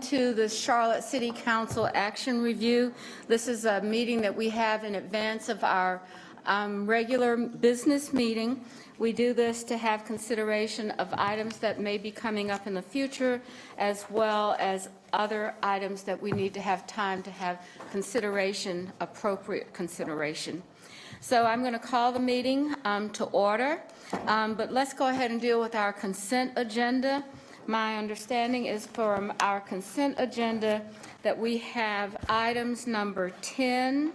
to the Charlotte City Council Action Review. This is a meeting that we have in advance of our regular business meeting. We do this to have consideration of items that may be coming up in the future, as well as other items that we need to have time to have consideration, appropriate consideration. So I'm going to call the meeting to order, but let's go ahead and deal with our consent agenda. My understanding is from our consent agenda that we have items number 10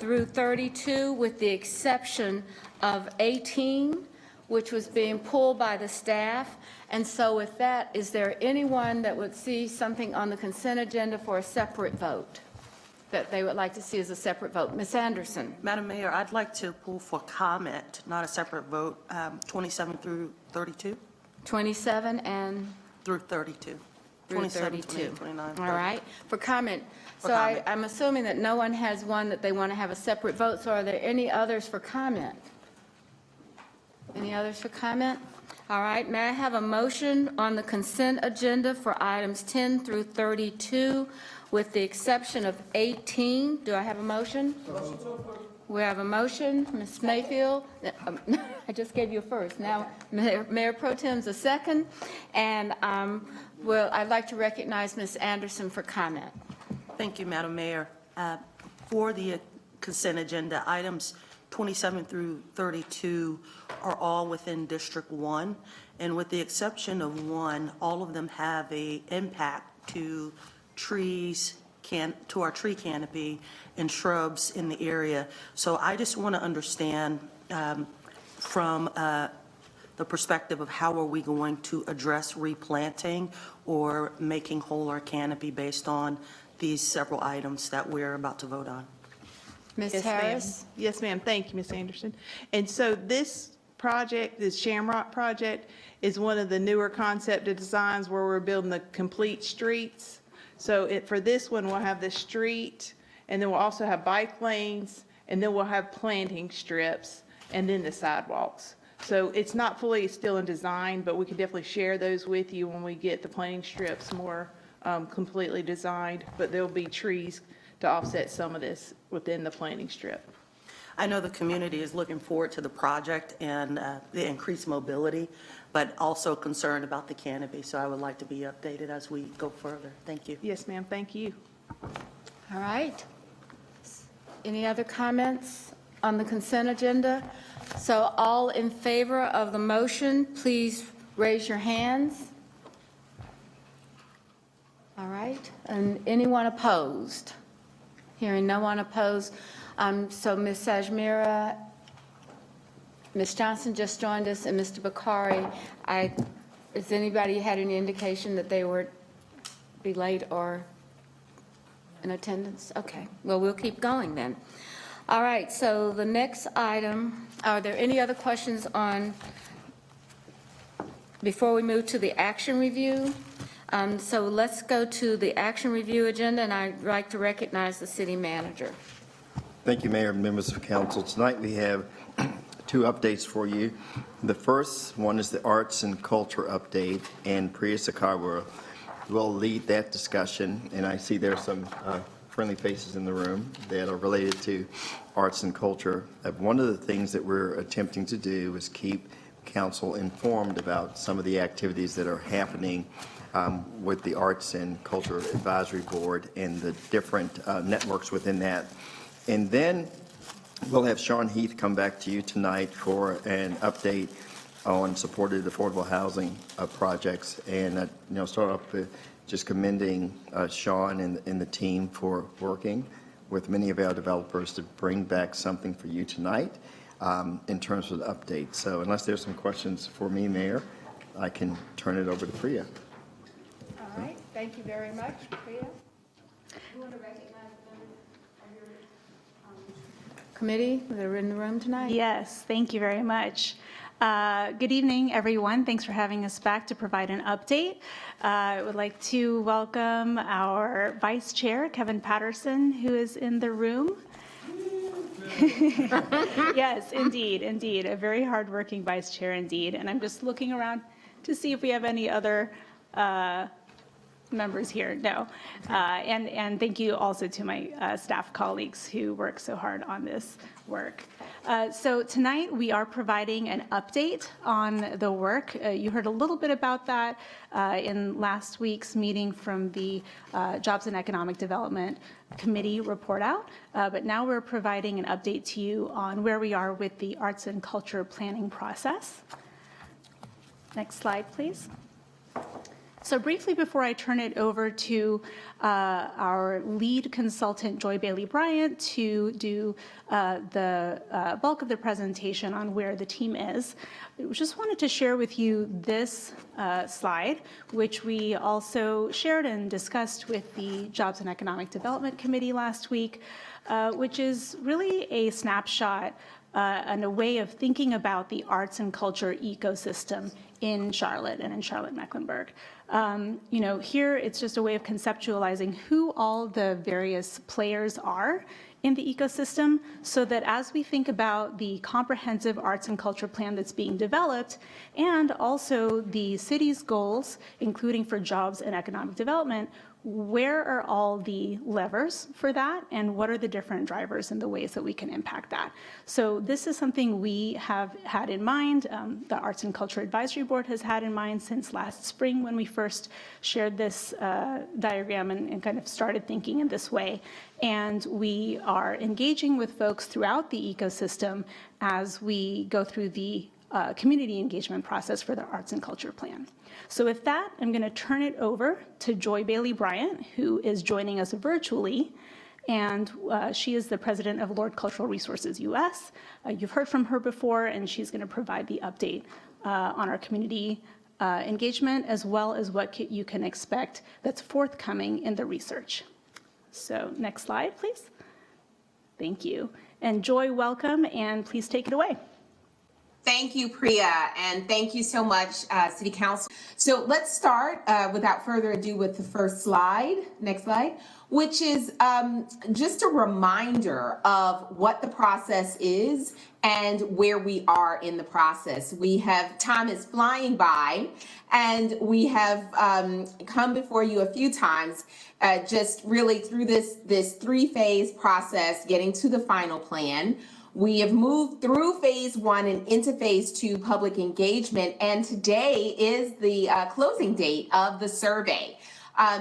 through 32, with the exception of 18, which was being pulled by the staff. And so with that, is there anyone that would see something on the consent agenda for a separate vote that they would like to see as a separate vote? Ms. Anderson. Madam Mayor, I'd like to pull for comment, not a separate vote, 27 through 32. 27 and through 32. through 27, 32. 28, 29. All right, for comment. For So comment. I'm assuming that no one has one that they want to have a separate vote. So are there any others for comment? Any others for comment? All right, may I have a motion on the consent agenda for items 10 through 32, with the exception of 18? Do I have a motion? We have a motion, Ms. Mayfield. I just gave you a first. Now, Mayor Pro Tem's a second. And I'd like to recognize Ms. Anderson for comment. Thank you, Madam Mayor. For the consent agenda, items 27 through 32 are all within District 1, and with the exception of one, all of them have a impact to trees, to our tree canopy and shrubs in the area. So I just want to understand from the perspective of how are we going to address replanting or making whole our canopy based on these several items that we're about to vote on. Ms. Yes, ma'am. Harris? Yes, ma'am. Thank you, Ms. Anderson. And so this project, this Shamrock project, is one of the newer concept designs where we're building the complete streets. So for this one, we'll have the street, and then we'll also have bike lanes, and then we'll have planting strips, and then the sidewalks. So it's not fully still in design, but we can definitely share those with you when we get the planting strips more completely designed. But there'll be trees to offset some of this within the planting strip. I know the community is looking forward to the project and the increased mobility, but also concerned about the canopy. So I would like to be updated as we go further. Thank you. Yes, ma'am. Thank you. All right. Any other comments on the consent agenda? So all in favor of the motion, please raise your hands. All right. And anyone opposed? Hearing no one opposed. So Ms. Sajmira, Ms. Johnson just joined us, and Mr. Bakari. Has anybody had any indication that they would be late or in attendance? Okay, well, we'll keep going then. All right, so the next item, are there any other questions on, before we move to the action review? So let's go to the action review agenda, and I'd like to recognize the city manager. Thank you, Mayor and members of council. Tonight we have two updates for you. The first one is the arts and culture update, and Priya Sakarwa will lead that discussion. And I see there's some friendly faces in the room that are related to arts and culture. One of the things that we're attempting to do is keep council informed about some of the activities that are happening with the Arts and Culture Advisory Board and the different networks within that. And then we'll have Sean Heath come back to you tonight for an update on supported affordable housing projects. And start off with just commending Sean and the team for working with many of our developers to bring back something for you tonight in terms of the update. So unless there's some questions for me, Mayor, I can turn it over to Priya. All right, thank you very much, Priya. You want to recognize the members of your committee that are in the room tonight? Yes, thank you very much. Good evening, everyone. Thanks for having us back to provide an update. I would like to welcome our Vice Chair, Kevin Patterson, who is in the room. Yes, indeed, indeed. A very hardworking Vice Chair indeed. And I'm just looking around to see if we have any other members here, no. And thank you also to my staff colleagues who work so hard on this work. So tonight, we are providing an update on the work. You heard a little bit about that in last week's meeting from the Jobs and Economic Development Committee report out, but now we're providing an update to you on where we are with the arts and culture planning process. Next slide, please. So briefly before I turn it over to our lead consultant, Joy Bailey Bryant, to do the bulk of the presentation on where the team is, I just wanted to share with you this slide, which we also shared and discussed with the Jobs and Economic Development Committee last week, which is really a snapshot and a way of thinking about the arts and culture ecosystem in Charlotte and in Charlotte-Mecklenburg. Here it's just a way of conceptualizing who all the various players are in the ecosystem, so that as we think about the comprehensive arts and culture plan that's being developed, and also the city's goals, including for jobs and economic development, where are all the levers for that, and what are the different drivers and the ways that we can impact that? So this is something we have had in mind, the Arts and Culture Advisory Board has had in mind since last spring when we first shared this diagram and kind of started thinking in this way. And we are engaging with folks throughout the ecosystem as we go through the community engagement process for the Arts and Culture Plan. So with that, I'm going to turn it over to Joy Bailey Bryant, who is joining us virtually, and she is the president of Lord Cultural Resources US. You've heard from her before, and she's going to provide the update on our community engagement, as well as what you can expect that's forthcoming in the research. So next slide, please. Thank you. And Joy, welcome, and please take it away. Thank you, Priya, and thank you so much, City Council. So let's start without further ado with the first slide, next slide, which is just a reminder of what the process is and where we are in the process. Time is flying by, and we have come before you a few times, just really through this three-phase process, getting to the final plan. We have moved through phase 1 and into phase 2 public engagement, and today is the closing date of the survey.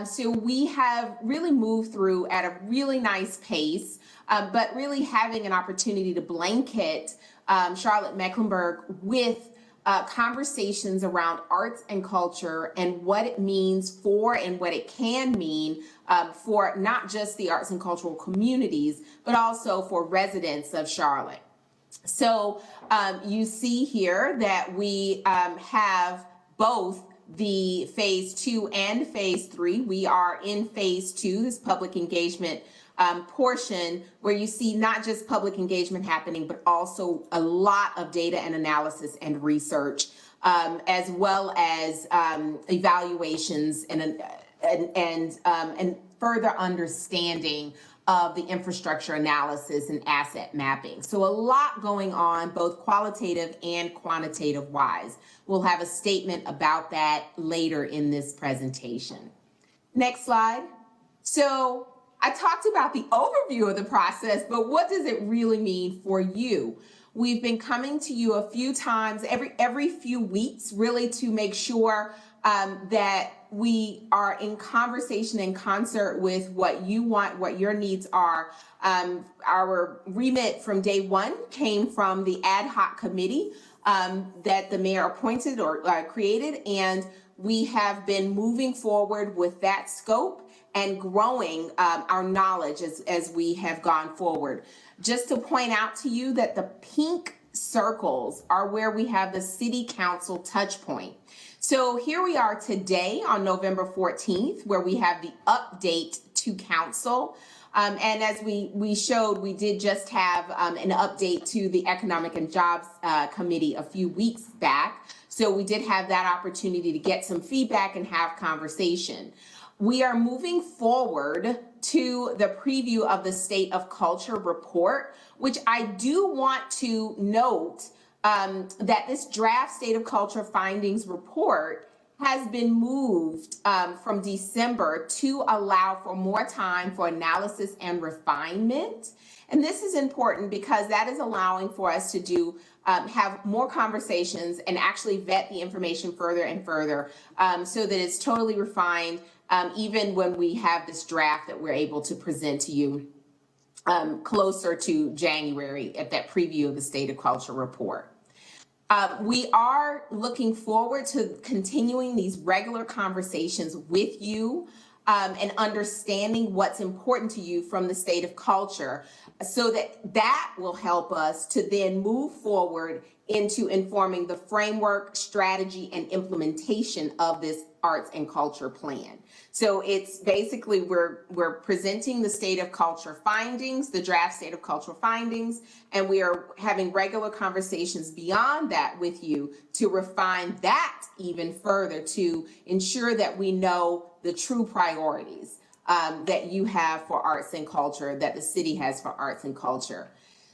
So we have really moved through at a really nice pace, but really having an opportunity to blanket Charlotte-Mecklenburg with conversations around arts and culture and what it means for and what it can mean for not just the arts and cultural communities, but also for residents of Charlotte. So you see here that we have both the phase 2 and phase 3. We are in phase 2, this public engagement portion, where you see not just public engagement happening, but also a lot of data and analysis and research, as well as evaluations and further understanding of the infrastructure analysis and asset mapping. So a lot going on, both qualitative and quantitative wise. We'll have a statement about that later in this presentation. Next slide. So I talked about the overview of the process, but what does it really mean for you? We've been coming to you a few times, every few weeks, really to make sure that we are in conversation in concert with what you want, what your needs are. Our remit from day one came from the ad hoc committee that the mayor appointed or created, and we have been moving forward with that scope and growing our knowledge as we have gone forward. Just to point out to you that the pink circles are where we have the city council touch point. So here we are today on November 14th, where we have the update to council. And as we showed, we did just have an update to the Economic and Jobs Committee a few weeks back. So we did have that opportunity to get some feedback and have conversation. We are moving forward to the preview of the State of Culture report, which I do want to note that this draft State of Culture findings report has been moved from December to allow for more time for analysis and refinement. And this is important because that is allowing for us to do have more conversations and actually vet the information further and further so that it's totally refined, even when we have this draft that we're able to present to you closer to January at that preview of the State of Culture report. We are looking forward to continuing these regular conversations with you and understanding what's important to you from the State of Culture so that will help us to then move forward into informing the framework, strategy, and implementation of this arts and culture plan. So it's basically we're presenting the State of Culture findings, the draft State of Culture findings, and we are having regular conversations beyond that with you to refine that even further to ensure that we know the true priorities that you have for arts and culture, that the city has for arts and culture.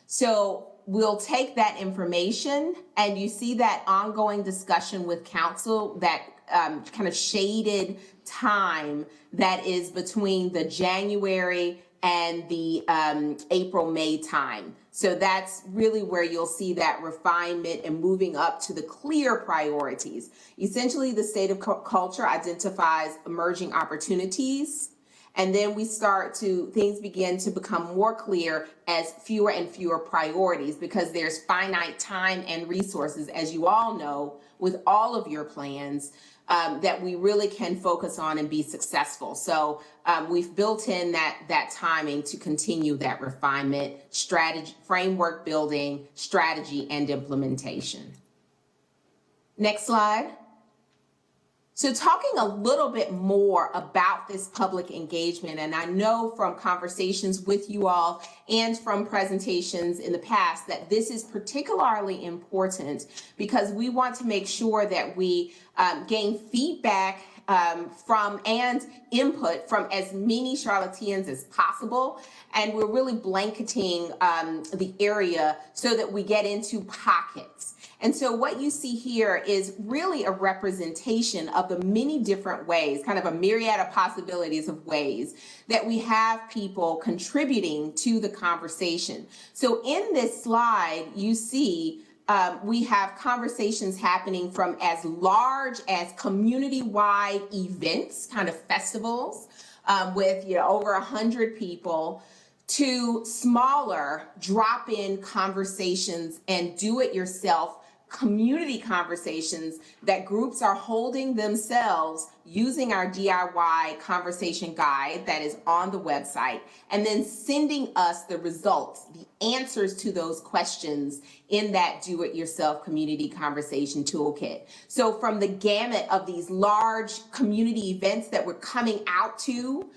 So we'll take that information, and you see that ongoing discussion with council, that kind of shaded time that is between the January and the April-May time. So that's really where you'll see that refinement and moving up to the clear priorities. Essentially, the State of Culture identifies emerging opportunities, and then things begin to become more clear as fewer and fewer priorities because there's finite time and resources, as you all know, with all of your plans that we really can focus on and be successful. So we've built in that timing to continue that refinement, strategy, framework building, strategy, and implementation. Next slide. So talking a little bit more about this public engagement, and I know from conversations with you all and from presentations in the past that this is particularly important because we want to make sure that we gain feedback from and input from as many Charlotteans as possible. And we're really blanketing the area so that we get into pockets. And so what you see here is really a representation of the many different ways, kind of a myriad of possibilities of ways that we have people contributing to the conversation. So in this slide, you see we have conversations happening from as large as community-wide events, kind of festivals with over 100 people, to smaller drop-in conversations and do-it-yourself community conversations that groups are holding themselves using our DIY conversation guide that is on the website, and then sending us the results, the answers to those questions in that do-it-yourself community conversation toolkit. So from the gamut of these large community events that we're coming out to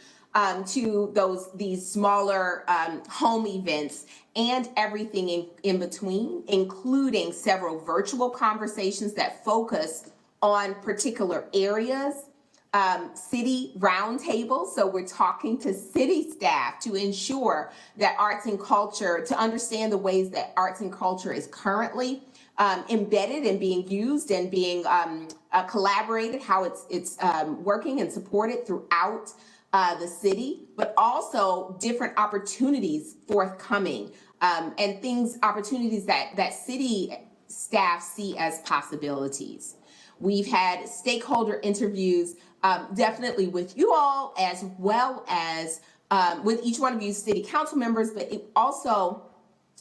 these smaller home events and everything in between, including several virtual conversations that focus on particular areas, city roundtables. So we're talking to city staff to ensure that arts and culture, to understand the ways that arts and culture is currently embedded and being used and being collaborated, how it's working and supported throughout the city, but also different opportunities forthcoming and opportunities that city staff see as possibilities. We've had stakeholder interviews definitely with you all, as well as with each one of you city council members, but also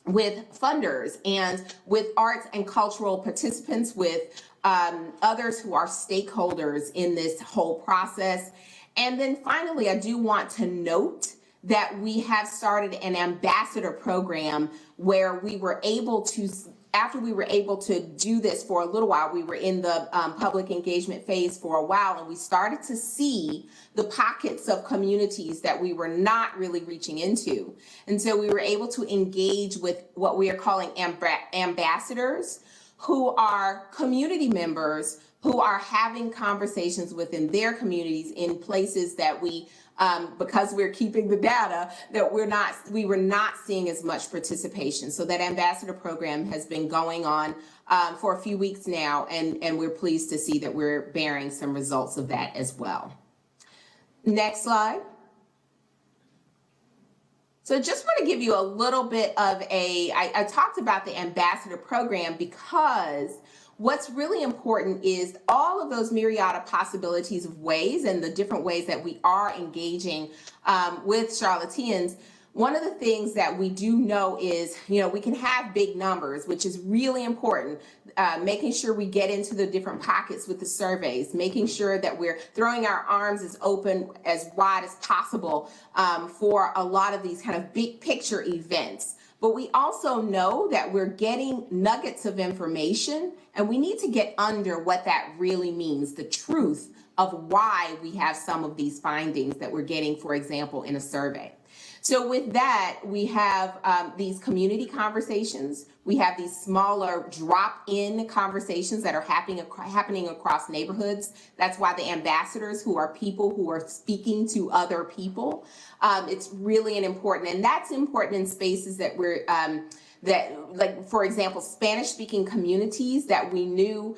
with funders and with arts and cultural participants, with others who are stakeholders in this whole process. And then finally, I do want to note that we have started an ambassador program where we were able to, after we were able to do this for a little while, we were in the public engagement phase for a while, and we started to see the pockets of communities that we were not really reaching into. And so we were able to engage with what we are calling ambassadors, who are community members who are having conversations within their communities in places that we, because we're keeping the data, that we were not seeing as much participation. So that ambassador program has been going on for a few weeks now, and we're pleased to see that we're bearing some results of that as well. Next slide. So just want to give you a little bit of I talked about the ambassador program because what's really important is all of those myriad of possibilities of ways and the different ways that we are engaging with Charlotteans. One of the things that we do know is, we can have big numbers, which is really important, making sure we get into the different pockets with the surveys, making sure that we're throwing our arms as open, as wide as possible for a lot of these kind of big picture events. But we also know that we're getting nuggets of information, and we need to get under what that really means, the truth of why we have some of these findings that we're getting, for example, in a survey. So with that, we have these community conversations. We have these smaller drop-in conversations that are happening across neighborhoods. That's why the ambassadors, who are people who are speaking to other people, it's really important. And that's important in spaces that we're for example, Spanish-speaking communities that we knew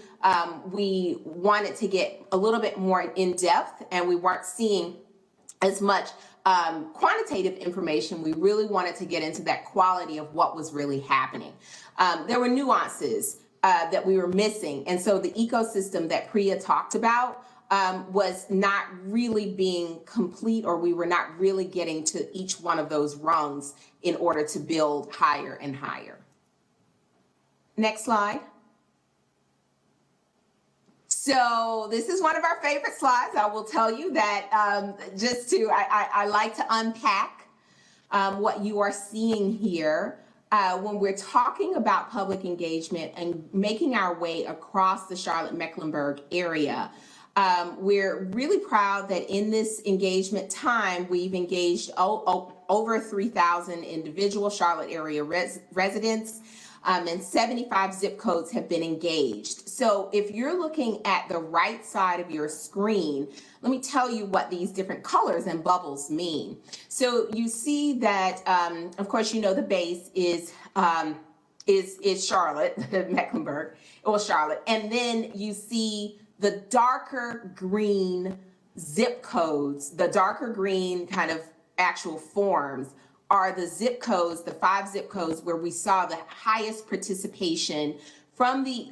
we wanted to get a little bit more in depth, and we weren't seeing as much quantitative information. We really wanted to get into that quality of what was really happening. There were nuances that we were missing. And so the ecosystem that Priya talked about was not really being complete, or we were not really getting to each one of those rungs in order to build higher and higher. Next slide. So this is one of our favorite slides. I will tell you that I like to unpack what you are seeing here when we're talking about public engagement and making our way across the Charlotte-Mecklenburg area. We're really proud that in this engagement time, we've engaged over 3,000 individual Charlotte area residents. And 75 zip codes have been engaged. So if you're looking at the right side of your screen, let me tell you what these different colors and bubbles mean. So you see that, of course, the base is Charlotte, Mecklenburg, or Charlotte. And then you see the darker green zip codes, the darker green kind of actual forms are the zip codes, the 5 zip codes where we saw the highest participation from the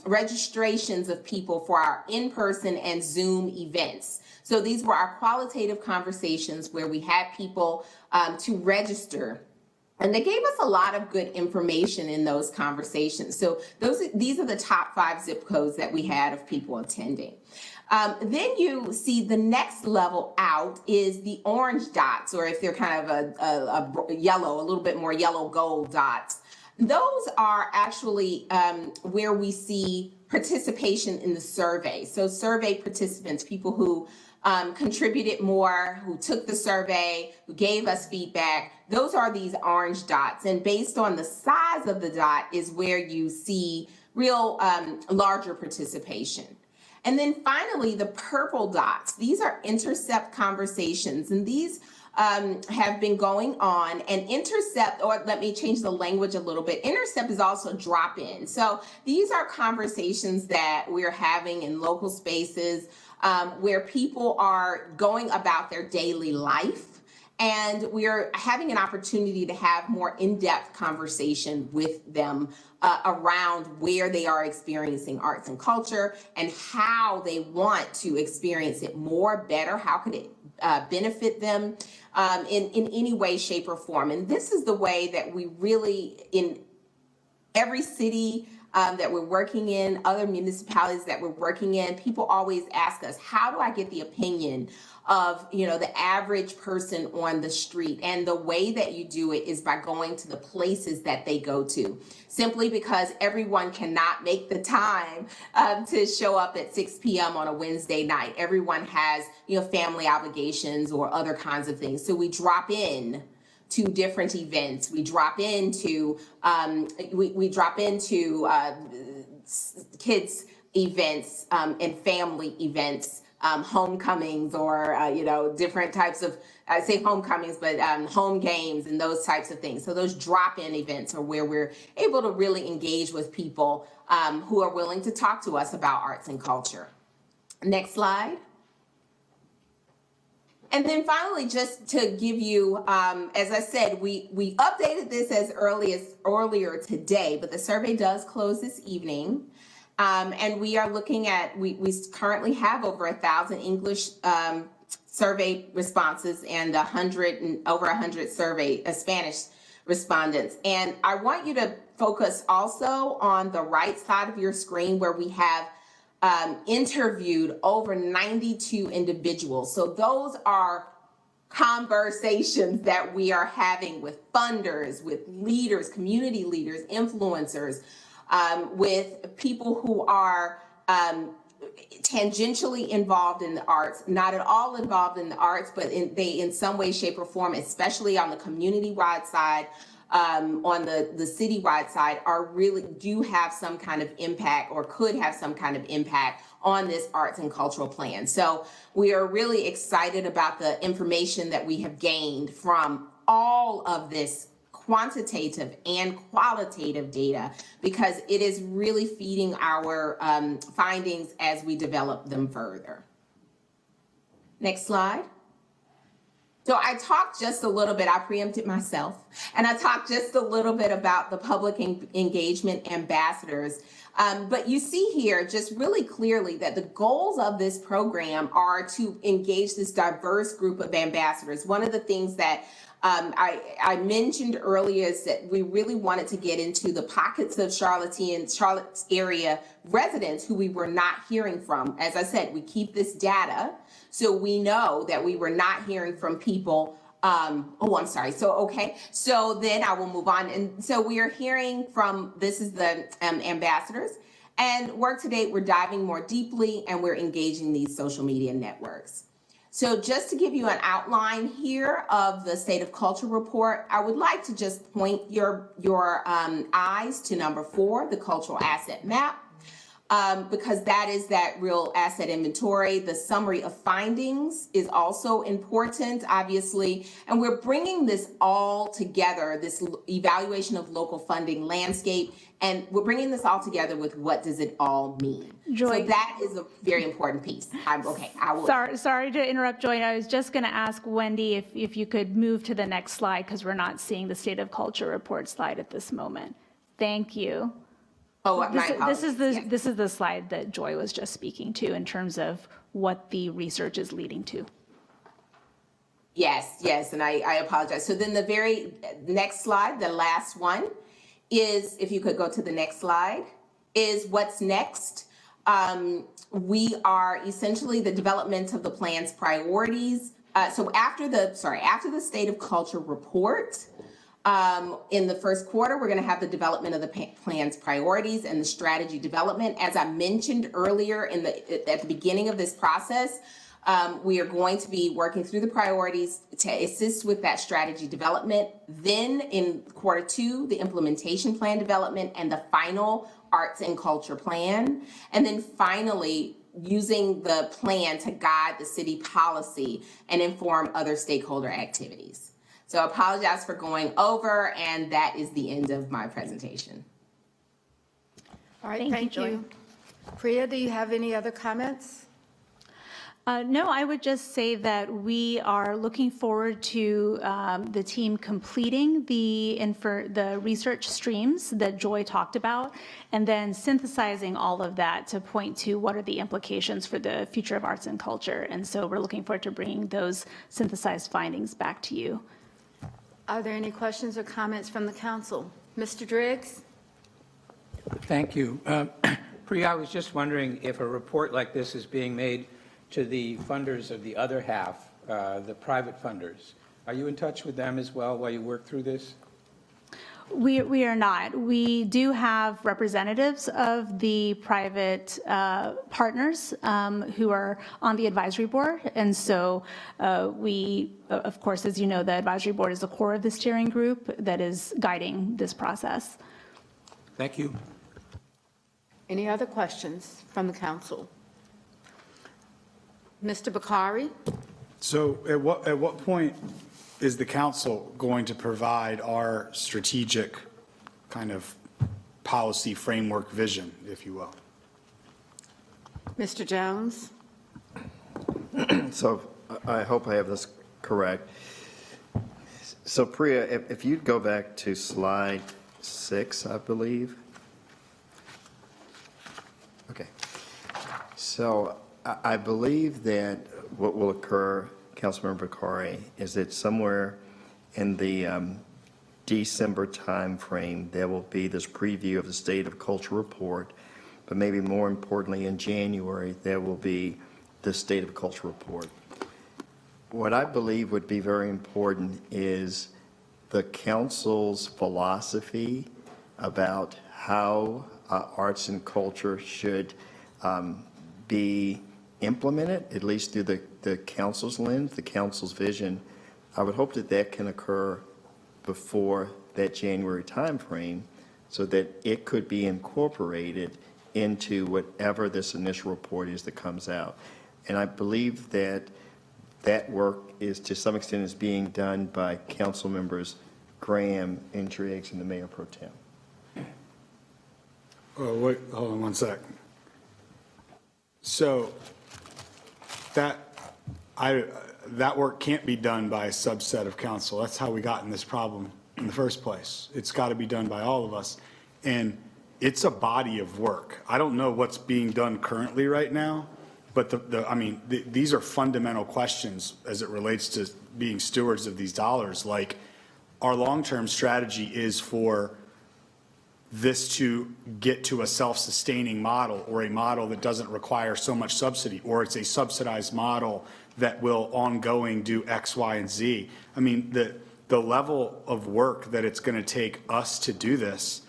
registrations of people for our in-person and Zoom events. So these were our qualitative conversations where we had people to register. And they gave us a lot of good information in those conversations. So these are the top 5 zip codes that we had of people attending. Then you see the next level out is the orange dots, or if they're kind of a yellow, a little bit more yellow gold dots. Those are actually where we see participation in the survey. So survey participants, people who contributed more, who took the survey, who gave us feedback, those are these orange dots. And based on the size of the dot is where you see real larger participation. And then finally, the purple dots. These are intercept conversations, and these have been going on. And intercept, or let me change the language a little bit, intercept is also drop in. So these are conversations that we're having in local spaces where people are going about their daily life. And we're having an opportunity to have more in-depth conversation with them around where they are experiencing arts and culture and how they want to experience it more, better. How could it benefit them in any way, shape, or form? And this is the way that we really, in every city that we're working in, other municipalities that we're working in, people always ask us, how do I get the opinion of, the average person on the street? And the way that you do it is by going to the places that they go to, simply because everyone cannot make the time to show up at 6 p.m. on a Wednesday night. Everyone has, family obligations or other kinds of things. So we drop in to different events. We drop into kids' events and family events, homecomings or, different types of, I say homecomings, but home games and those types of things. So those drop-in events are where we're able to really engage with people who are willing to talk to us about arts and culture. Next slide. And then finally, just to give you, as I said, we updated this as earlier today, but the survey does close this evening. And we are looking at, we currently have over 1,000 English survey responses and over 100 Spanish respondents. And I want you to focus also on the right side of your screen where we have interviewed over 92 individuals. So those are conversations that we are having with funders, with leaders, community leaders, influencers, with people who are tangentially involved in the arts, not at all involved in the arts, but in some way, shape, or form, especially on the community-wide side, on the city-wide side, do have some kind of impact or could have some kind of impact on this arts and cultural plan. So we are really excited about the information that we have gained from all of this quantitative and qualitative data, because it is really feeding our findings as we develop them further. Next slide. So I talked just a little bit, I preempted myself, and I talked just a little bit about the public engagement ambassadors. But you see here just really clearly that the goals of this program are to engage this diverse group of ambassadors. One of the things that I mentioned earlier is that we really wanted to get into the pockets of Charlotte's area residents who we were not hearing from. As I said, we keep this data, so we know that we were not hearing from people. I'm sorry. So then I will move on. And so we are hearing from, this is the ambassadors, and work to date, we're diving more deeply and we're engaging these social media networks. So just to give you an outline here of the State of Culture report, I would like to just point your eyes to number 4, the cultural asset map, because that is that real asset inventory. The summary of findings is also important, obviously, and we're bringing this all together, this evaluation of local funding landscape, and we're bringing this all together with what does it all mean. Joy. So that is a very important piece. I will. Sorry to interrupt, Joy. I was just going to ask Wendy if you could move to the next slide, because we're not seeing the State of Culture report slide at this moment. Thank you. Oh, my apologies. This is the slide that Joy was just speaking to in terms of what the research is leading to. Yes, and I apologize. So then the very next slide, the last one, is, if you could go to the next slide, is what's next. We are essentially the development of the plan's priorities. So after the State of Culture report, in the first quarter, we're going to have the development of the plan's priorities and the strategy development. As I mentioned earlier at the beginning of this process, we are going to be working through the priorities to assist with that strategy development. Then in quarter 2, the implementation plan development and the final arts and culture plan. And then finally, using the plan to guide the city policy and inform other stakeholder activities. So I apologize for going over, and that is the end of my presentation. All right, Thank you, thank Joy. you. Priya, do you have any other comments? No, I would just say that we are looking forward to the team completing the research streams that Joy talked about, and then synthesizing all of that to point to what are the implications for the future of arts and culture. And so we're looking forward to bringing those synthesized findings back to you. Are there any questions or comments from the council? Mr. Driggs? Thank you. Priya, I was just wondering if a report like this is being made to the funders of the other half, the private funders. Are you in touch with them as well while you work through this? We are not. We do have representatives of the private partners who are on the advisory board. And so we, of course, as you know, the advisory board is the core of the steering group that is guiding this process. Thank you. Any other questions from the council? Mr. Bakari? So at what point is the council going to provide our strategic kind of policy framework vision, if you will? Mr. Jones? So I hope I have this correct. So Priya, if you'd go back to slide 6, I believe. Okay. So I believe that what will occur, Councilmember Bakari, is that somewhere in the December timeframe, there will be this preview of the State of Culture report, but maybe more importantly, in January, there will be the State of Culture report. What I believe would be very important is the council's philosophy about how arts and culture should be implemented, at least through the council's lens, the council's vision. I would hope that that can occur before that January timeframe so that it could be incorporated into whatever this initial report is that comes out. And I believe that that work is, to some extent, is being done by council members Graham and Driggs and the Mayor Pro Tem. Oh, wait, hold on one sec. So that work can't be done by a subset of council. That's how we got in this problem in the first place. It's got to be done by all of us. And it's a body of work. I don't know what's being done currently right now, but these are fundamental questions as it relates to being stewards of these dollars. Like, our long-term strategy is for this to get to a self-sustaining model, or a model that doesn't require so much subsidy, or it's a subsidized model that will ongoing do X, Y, and Z. I mean, the level of work that it's going to take us to do this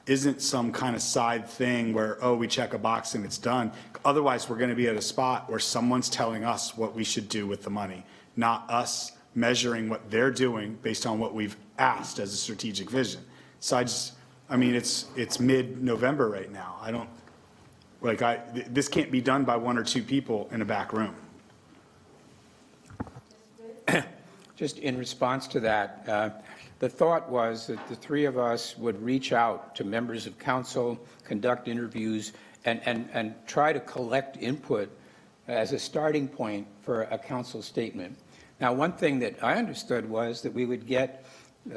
isn't some kind of side thing where, oh, we check a box and it's done. Otherwise, we're going to be at a spot where someone's telling us what we should do with the money, not us measuring what they're doing based on what we've asked as a strategic vision. So it's mid-November right now. This can't be done by one or two people in a back room. Just in response to that, the thought was that the three of us would reach out to members of council, conduct interviews, and try to collect input as a starting point for a council statement. Now, one thing that I understood was that we would get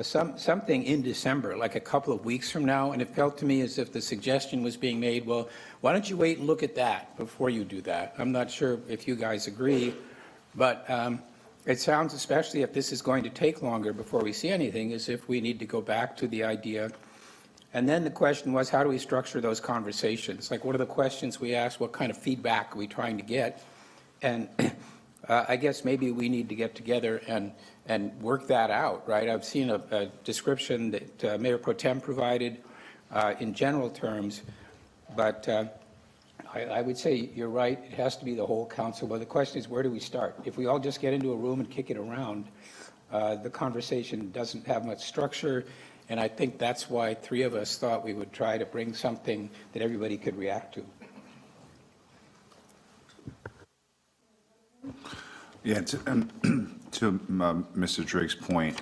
something in December, like a couple of weeks from now, and it felt to me as if the suggestion was being made, well, why don't you wait and look at that before you do that? I'm not sure if you guys agree, but it sounds, especially if this is going to take longer before we see anything, as if we need to go back to the idea. And then the question was, how do we structure those conversations? Like, what are the questions we ask? What kind of feedback are we trying to get? And I guess maybe we need to get together and work that out, right? I've seen a description that Mayor Pro Tem provided in general terms, but I would say you're right. It has to be the whole council. But the question is, where do we start? If we all just get into a room and kick it around, the conversation doesn't have much structure. And I think that's why three of us thought we would try to bring something that everybody could react to. Yeah, to Mr. Driggs' point,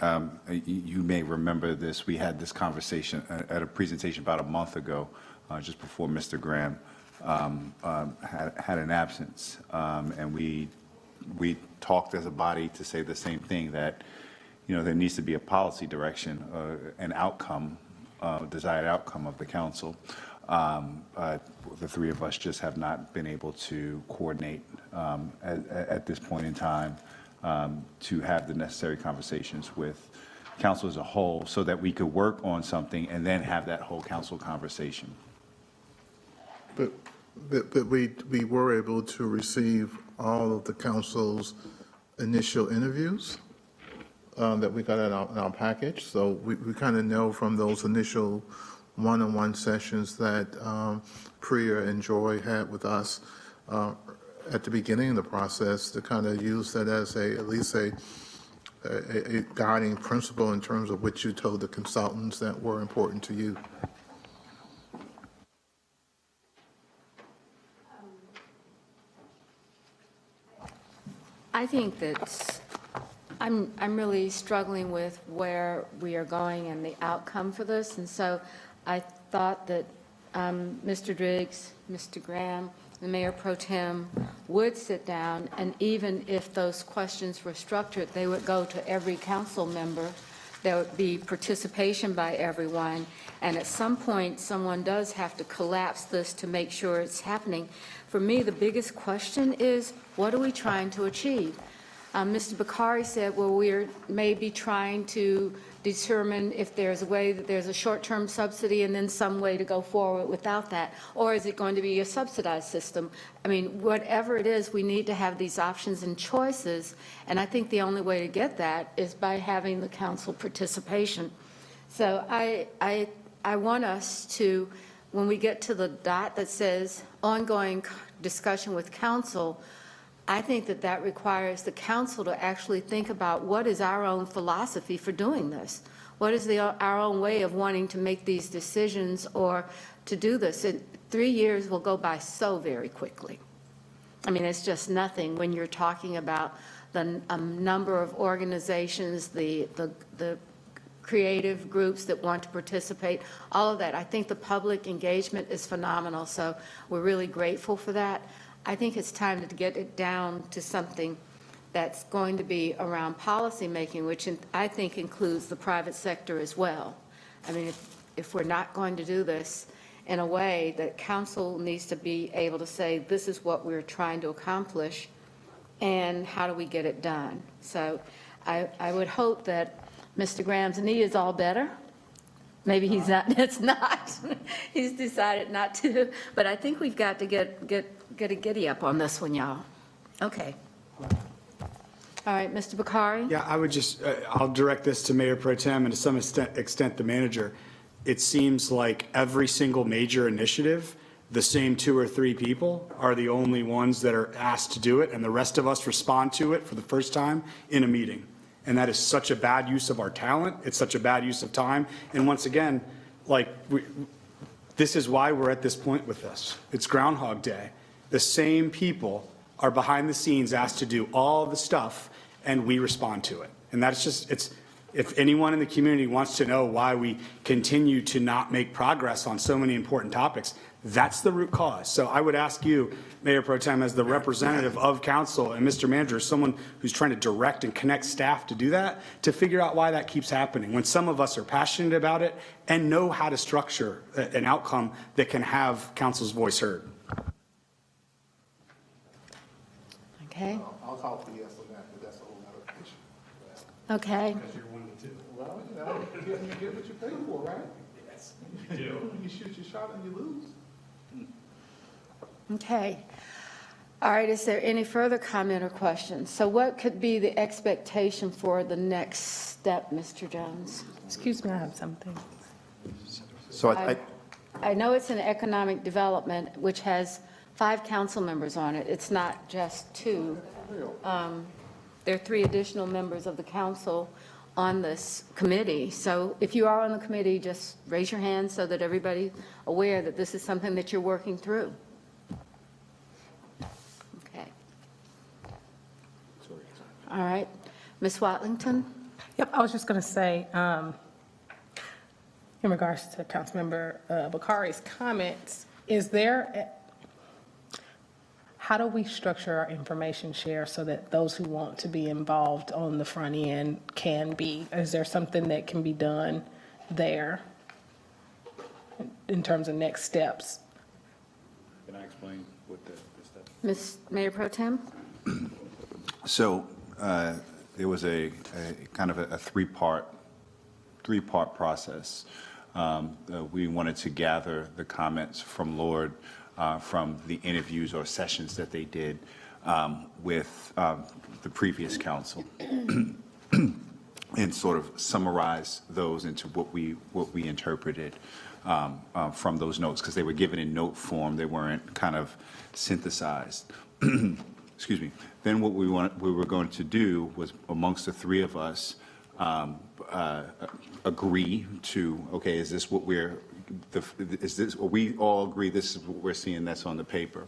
you may remember this. We had this conversation at a presentation about a month ago, just before Mr. Graham had an absence, and we talked as a body to say the same thing, that there needs to be a policy direction, an outcome, desired outcome of the council. The three of us just have not been able to coordinate at this point in time to have the necessary conversations with council as a whole, so that we could work on something and then have that whole council conversation. But we were able to receive all of the council's initial interviews that we got in our package. So we kind of know from those initial one-on-one sessions that Priya and Joy had with us at the beginning of the process, to kind of use that as at least a guiding principle in terms of what you told the consultants that were important to you. I think that I'm really struggling with where we are going and the outcome for this. And so I thought that Mr. Driggs, Mr. Graham, the Mayor Pro Tem would sit down, and even if those questions were structured, they would go to every council member. There would be participation by everyone. And at some point, someone does have to collapse this to make sure it's happening. For me, the biggest question is, what are we trying to achieve? Mr. Bakari said, well, we're maybe trying to determine if there's a way that there's a short-term subsidy and then some way to go forward without that, or is it going to be a subsidized system? I mean, whatever it is, we need to have these options and choices, and I think the only way to get that is by having the council participation. So I want us to, when we get to the dot that says ongoing discussion with council, I think that that requires the council to actually think about what is our own philosophy for doing this? What is our own way of wanting to make these decisions or to do this? 3 years will go by so very quickly. I mean, it's just nothing when you're talking about the number of organizations, the creative groups that want to participate, all of that. I think the public engagement is phenomenal, so we're really grateful for that. I think it's time to get it down to something that's going to be around policymaking, which I think includes the private sector as well. I mean, if we're not going to do this in a way that council needs to be able to say, this is what we're trying to accomplish, and how do we get it done? So I would hope that Mr. Graham's knee is all better. Maybe he's not, it's not. He's decided not to, but I think we've got to get a giddy up on this one, y'all. Okay. All right, Mr. Bakari? Yeah, I would just, I'll direct this to Mayor Pro Tem and to some extent the manager. It seems like every single major initiative, the same 2 or 3 people are the only ones that are asked to do it, and the rest of us respond to it for the first time in a meeting. And that is such a bad use of our talent. It's such a bad use of time. And once again, like, this is why we're at this point with this. It's Groundhog Day. The same people are behind the scenes asked to do all the stuff, and we respond to it. And that's just, it's, if anyone in the community wants to know why we continue to not make progress on so many important topics, that's the root cause. So I would ask you, Mayor Pro Tem, as the representative of council, and Mr. Manager, someone who's trying to direct and connect staff to do that, to figure out why that keeps happening, when some of us are passionate about it and know how to structure an outcome that can have council's voice heard. Okay. I'll call for yes on that, but that's a whole other issue. Okay. Because you're 1 and 2. Well, you know, you get what you pay for, right? Yes, you do. You shoot your shot and you lose. Okay. All right, is there any further comment or questions? So what could be the expectation for the next step, Mr. Jones? Excuse me, I have something. So I know it's an economic development, which has 5 council members on it. It's not just 2. There are 3 additional members of the council on this committee. So if you are on the committee, just raise your hand so that everybody's aware that this is something that you're working through. Okay. All right. Ms. Watlington? Yep, I was just going to say, in regards to Councilmember Bakari's comments, how do we structure our information share so that those who want to be involved on the front end can be? Is there something that can be done there in terms of next steps? Can I explain what the step? Ms. Mayor Pro Tem? So there was a kind of a three-part process. We wanted to gather the comments from Lord, from the interviews or sessions that they did with the previous council, and sort of summarize those into what we interpreted from those notes, because they were given in note form. They weren't kind of synthesized. Excuse me. Then what we were going to do was, amongst the 3 of us, agree to, okay, is this what we all agree this is what we're seeing that's on the paper?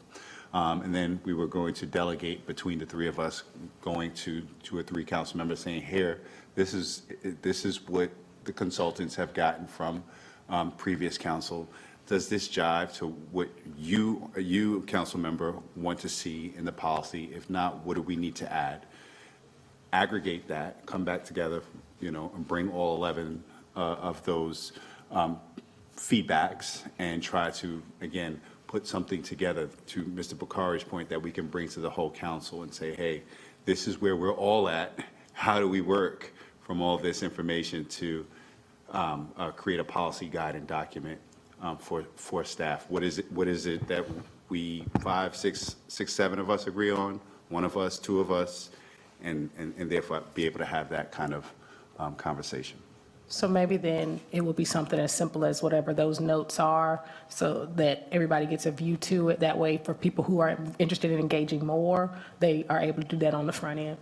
And then we were going to delegate between the three of us, going to 2 or 3 council members saying, here, this is what the consultants have gotten from previous council. Does this jive to what you, council member, want to see in the policy? If not, what do we need to add? Aggregate that, come back together, and bring all 11 of those feedbacks and try to, again, put something together, to Mr. Bukhari's point, that we can bring to the whole council and say, hey, this is where we're all at. How do we work from all this information to create a policy guide and document for staff? What is it that we 5, 6, 7 of us agree on, 1 of us, 2 of us, and therefore be able to have that kind of conversation? So maybe then it will be something as simple as whatever those notes are, so that everybody gets a view to it. That way, for people who are interested in engaging more, they are able to do that on the front end.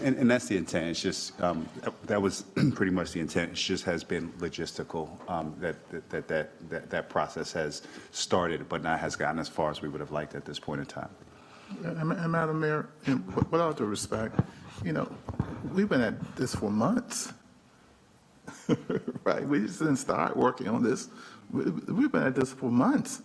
And that's the intent. It's just, that was pretty much the intent. It just has been logistical, that process has started, but not has gotten as far as we would have liked at this point in time. And Madam Mayor, with all due respect, we've been at this for months. Right? We just didn't start working on this. We've been at this for months.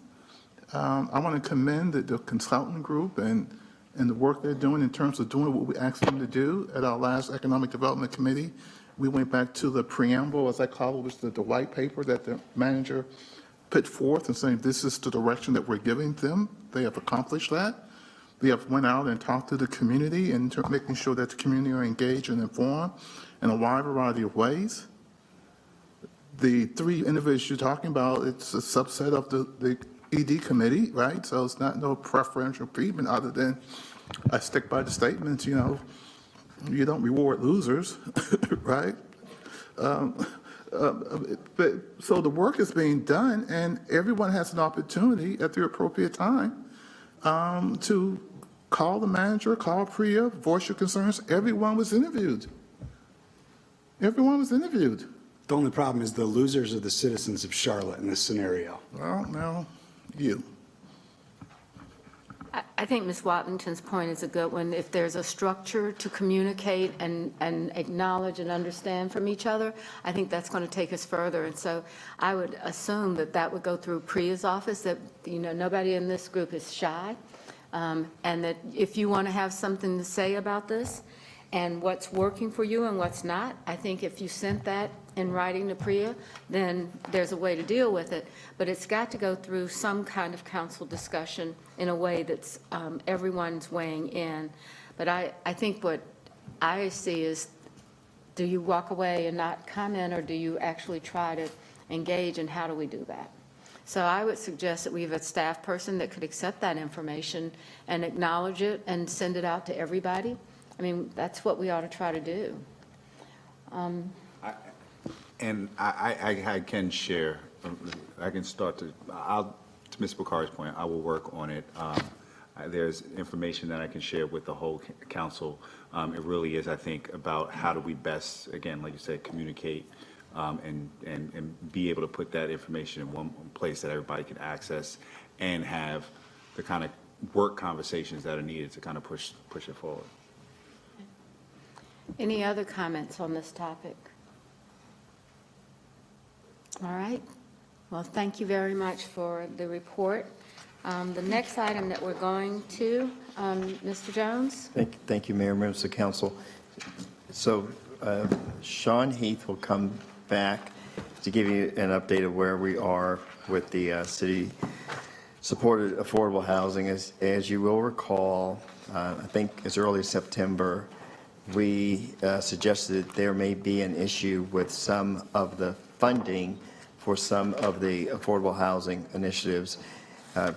I want to commend the consultant group and the work they're doing in terms of doing what we asked them to do at our last Economic Development Committee. We went back to the preamble, as I call it, which is the white paper that the manager put forth and saying this is the direction that we're giving them. They have accomplished that. They have went out and talked to the community and making sure that the community are engaged and informed in a wide variety of ways. The 3 individuals you're talking about, it's a subset of the ED committee, right? So it's not no preferential treatment other than I stick by the statements, you don't reward losers, right? But so the work is being done, and everyone has an opportunity at the appropriate time to call the manager, call Priya, voice your concerns. Everyone was interviewed. Everyone was interviewed. The only problem is the losers are the citizens of Charlotte in this scenario. Well, now, you. I think Ms. Watlington's point is a good one. If there's a structure to communicate and acknowledge and understand from each other, I think that's going to take us further. And so I would assume that would go through Priya's office, that, nobody in this group is shy. And that if you want to have something to say about this and what's working for you and what's not, I think if you sent that in writing to Priya, then there's a way to deal with it. But it's got to go through some kind of council discussion in a way that's everyone's weighing in. But I think what I see is, do you walk away and not comment, or do you actually try to engage, and how do we do that? So I would suggest that we have a staff person that could accept that information and acknowledge it and send it out to everybody. I mean, that's what we ought to try to do. And I can share, I can start to Ms. Bukhari's point, I will work on it. There's information that I can share with the whole council. It really is, I think, about how do we best, again, like you said, communicate and be able to put that information in one place that everybody can access and have the kind of work conversations that are needed to kind of push it forward. Any other comments on this topic? All right. Well, thank you very much for the report. The next item that we're going to, Mr. Jones? Thank you, Mayor, members of council. So Sean Heath will come back to give you an update of where we are with the city-supported affordable housing. As you will recall, I think as early as September, we suggested that there may be an issue with some of the funding for some of the affordable housing initiatives.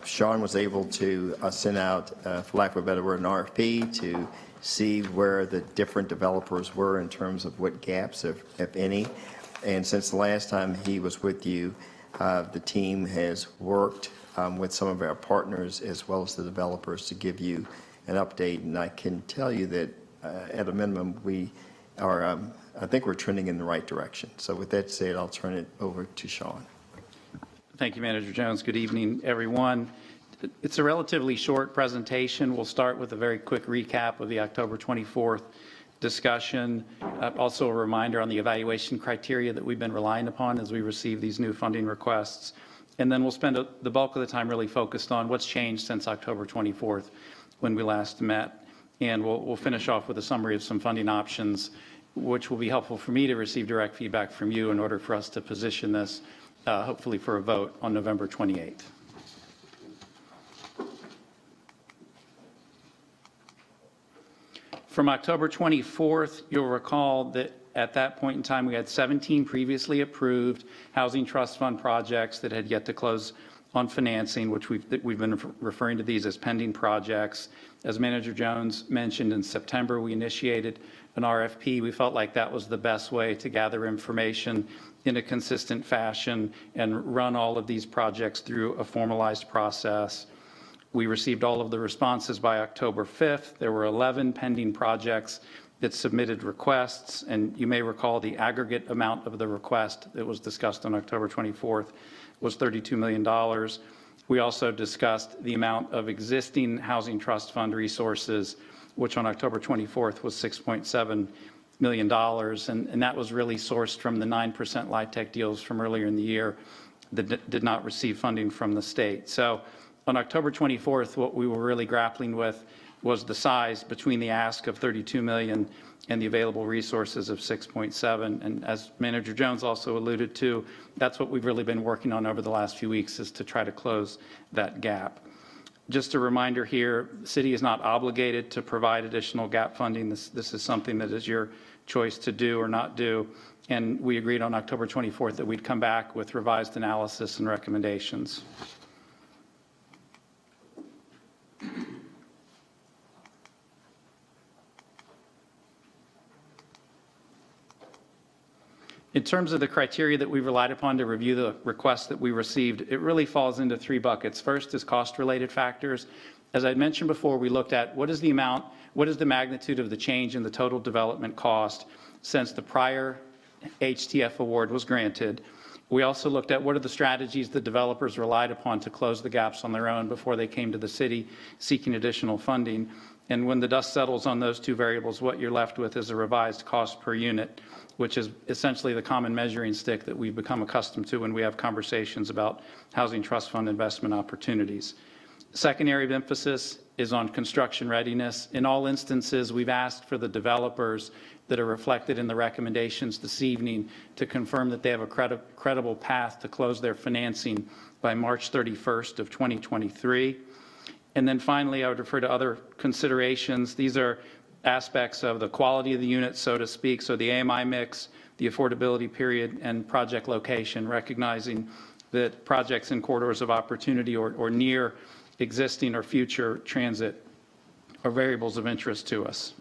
Sean was able to send out, for lack of a better word, an RFP to see where the different developers were in terms of what gaps, if any. And since the last time he was with you, the team has worked with some of our partners as well as the developers to give you an update. And I can tell you that at a minimum, we are, I think we're trending in the right direction. So with that said, I'll turn it over to Sean. Thank you, Manager Jones. Good evening, everyone. It's a relatively short presentation. We'll start with a very quick recap of the October 24th discussion. Also a reminder on the evaluation criteria that we've been relying upon as we receive these new funding requests. And then we'll spend the bulk of the time really focused on what's changed since October 24th when we last met. And we'll finish off with a summary of some funding options, which will be helpful for me to receive direct feedback from you in order for us to position this, hopefully for a vote on November 28th. From October 24th, you'll recall that at that point in time, we had 17 previously approved Housing Trust Fund projects that had yet to close on financing, which we've been referring to these as pending projects. As Manager Jones mentioned, in September, we initiated an RFP. We felt like that was the best way to gather information in a consistent fashion and run all of these projects through a formalized process. We received all of the responses by October 5th. There were 11 pending projects that submitted requests, and you may recall the aggregate amount of the request that was discussed on October 24th was $32 million. We also discussed the amount of existing Housing Trust Fund resources, which on October 24th was $6.7 million, and that was really sourced from the 9% LIHTC deals from earlier in the year that did not receive funding from the state. So on October 24th, what we were really grappling with was the size between the ask of $32 million and the available resources of 6.7. And as Manager Jones also alluded to, that's what we've really been working on over the last few weeks, is to try to close that gap. Just a reminder here, the city is not obligated to provide additional gap funding. This is something that is your choice to do or not do. And we agreed on October 24th that we'd come back with revised analysis and recommendations. In terms of the criteria that we relied upon to review the requests that we received, it really falls into three buckets. First is cost-related factors. As I mentioned before, we looked at what is the magnitude of the change in the total development cost since the prior HTF award was granted. We also looked at what are the strategies the developers relied upon to close the gaps on their own before they came to the city seeking additional funding. And when the dust settles on those two variables, what you're left with is a revised cost per unit, which is essentially the common measuring stick that we've become accustomed to when we have conversations about Housing Trust Fund investment opportunities. Second area of emphasis is on construction readiness. In all instances, we've asked for the developers that are reflected in the recommendations this evening to confirm that they have a credible path to close their financing by March 31st of 2023. And then finally, I would refer to other considerations. These are aspects of the quality of the unit, so to speak, so the AMI mix, the affordability period, and project location, recognizing that projects in corridors of opportunity or near existing or future transit are variables of interest to us.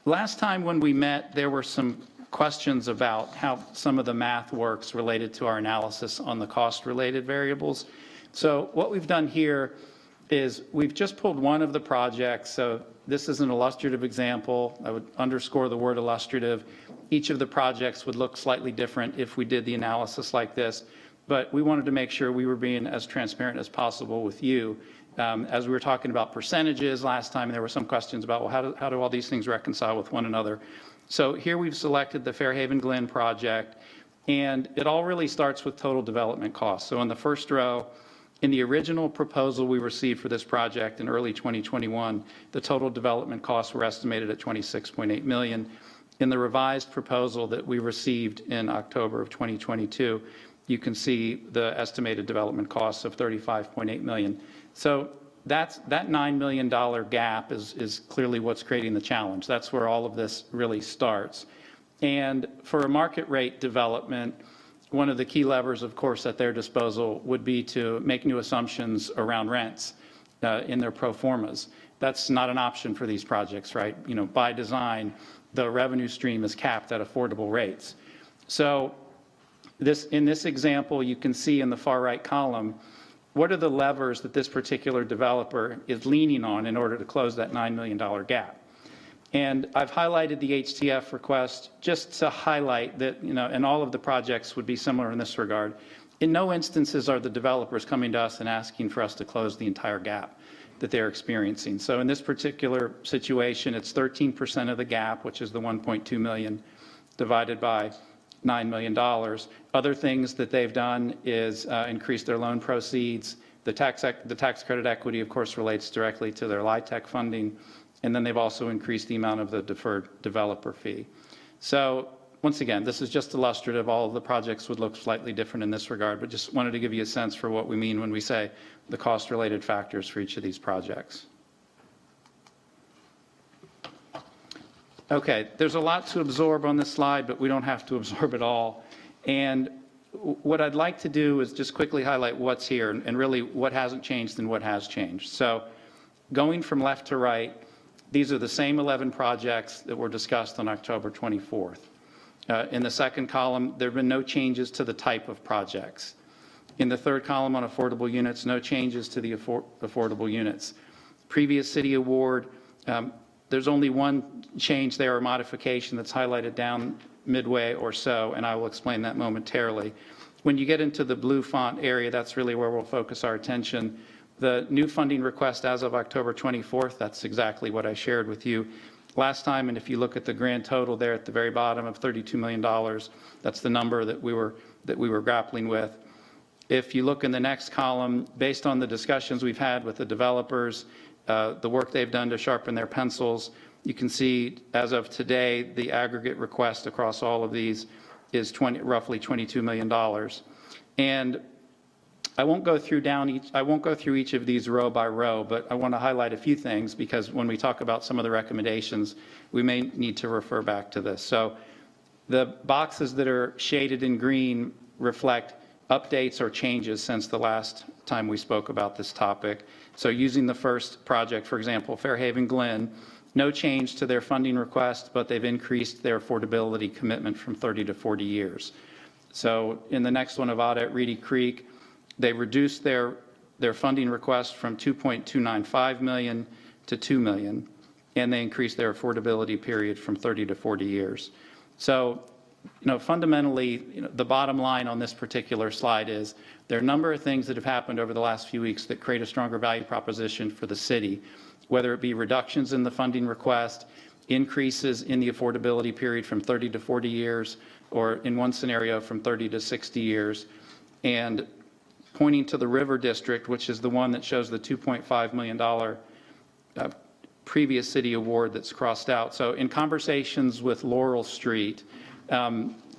Last time when we met, there were some questions about how some of the math works related to our analysis on the cost-related variables. So what we've done here is we've just pulled one of the projects. So this is an illustrative example. I would underscore the word illustrative. Each of the projects would look slightly different if we did the analysis like this, but we wanted to make sure we were being as transparent as possible with you. As we were talking about percentages last time, there were some questions about, well, how do all these things reconcile with one another? So here we've selected the Fairhaven Glen project, and it all really starts with total development costs. So in the first row, in the original proposal we received for this project in early 2021, the total development costs were estimated at $26.8 million. In the revised proposal that we received in October of 2022, you can see the estimated development costs of $35.8 million. So that $9 million gap is clearly what's creating the challenge. That's where all of this really starts. And for a market rate development, one of the key levers, of course, at their disposal would be to make new assumptions around rents in their pro formas. That's not an option for these projects, right? You know, by design, the revenue stream is capped at affordable rates. So in this example, you can see in the far right column, what are the levers that this particular developer is leaning on in order to close that $9 million gap? And I've highlighted the HTF request just to highlight that, you know, and all of the projects would be similar in this regard. In no instances are the developers coming to us and asking for us to close the entire gap that they're experiencing. So in this particular situation, it's 13% of the gap, which is the 1.2 million divided by $9 million. Other things that they've done is increase their loan proceeds. The tax credit equity, of course, relates directly to their LIHTC funding. And then they've also increased the amount of the deferred developer fee. So once again, this is just illustrative. All of the projects would look slightly different in this regard, but just wanted to give you a sense for what we mean when we say the cost-related factors for each of these projects. Okay, there's a lot to absorb on this slide, but we don't have to absorb it all. And what I'd like to do is just quickly highlight what's here and really what hasn't changed and what has changed. So going from left to right, these are the same 11 projects that were discussed on October 24th. In the second column, there have been no changes to the type of projects. In the third column on affordable units, no changes to the affordable units. Previous city award, there's only one change there or modification that's highlighted down midway or so, and I will explain that momentarily. When you get into the blue font area, that's really where we'll focus our attention. The new funding request as of October 24th, that's exactly what I shared with you last time. And if you look at the grand total there at the very bottom of $32 million, that's the number that we were grappling with. If you look in the next column, based on the discussions we've had with the developers, the work they've done to sharpen their pencils, you can see as of today, the aggregate request across all of these is roughly $22 million. And I won't go through each of these row by row, but I want to highlight a few things because when we talk about some of the recommendations, we may need to refer back to this. So the boxes that are shaded in green reflect updates or changes since the last time we spoke about this topic. So using the first project, for example, Fairhaven Glen, no change to their funding request, but they've increased their affordability commitment from 30 to 40 years. So in the next one, Avada at Reedy Creek, they reduced their funding request from $2.295 million to $2 million, and they increased their affordability period from 30 to 40 years. So, fundamentally, the bottom line on this particular slide is there are a number of things that have happened over the last few weeks that create a stronger value proposition for the city, whether it be reductions in the funding request, increases in the affordability period from 30 to 40 years, or in one scenario from 30 to 60 years, and pointing to the River District, which is the one that shows the $2.5 million previous city award that's crossed out. So in conversations with Laurel Street,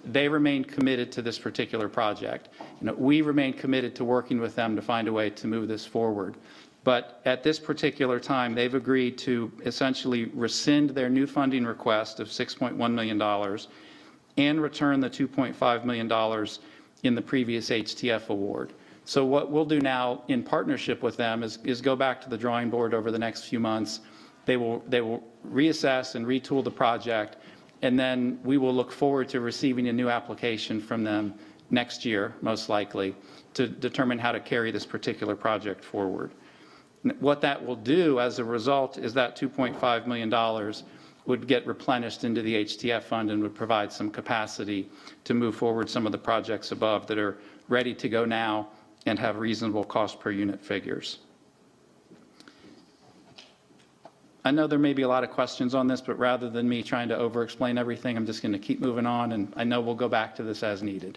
they remain committed to this particular project. We remain committed to working with them to find a way to move this forward. But at this particular time, they've agreed to essentially rescind their new funding request of $6.1 million and return the $2.5 million in the previous HTF award. So what we'll do now in partnership with them is go back to the drawing board over the next few months. They will reassess and retool the project, and then we will look forward to receiving a new application from them next year, most likely, to determine how to carry this particular project forward. What that will do as a result is that $2.5 million would get replenished into the HTF fund and would provide some capacity to move forward some of the projects above that are ready to go now and have reasonable cost per unit figures. I know there may be a lot of questions on this, but rather than me trying to over-explain everything, I'm just going to keep moving on, and I know we'll go back to this as needed.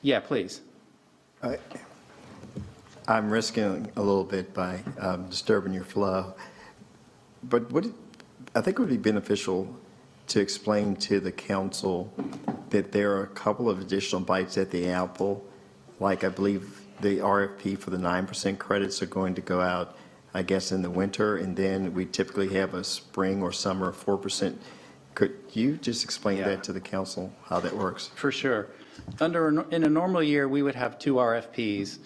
Yeah, please. I'm risking a little bit by disturbing your flow, but I think it would be beneficial to explain to the council that there are a couple of additional bites at the apple. Like, I believe the RFP for the 9% credits are going to go out, I guess, in the winter, and then we typically have a spring or summer 4%. Could you just explain that to the council, how that works? For sure. In a normal year, we would have 2 RFPs,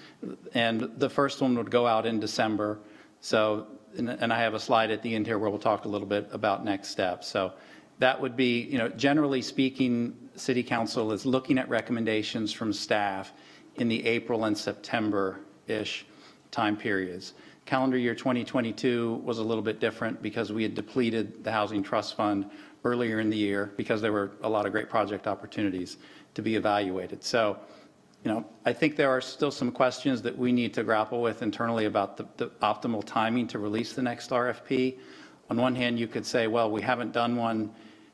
and the first one would go out in December. So, and I have a slide at the end here where we'll talk a little bit about next steps. So that would be, generally speaking, City Council is looking at recommendations from staff in the April and September-ish time periods. Calendar year 2022 was a little bit different because we had depleted the Housing Trust Fund earlier in the year because there were a lot of great project opportunities to be evaluated. So I think there are still some questions that we need to grapple with internally about the optimal timing to release the next RFP. On one hand, you could say, well, we haven't done one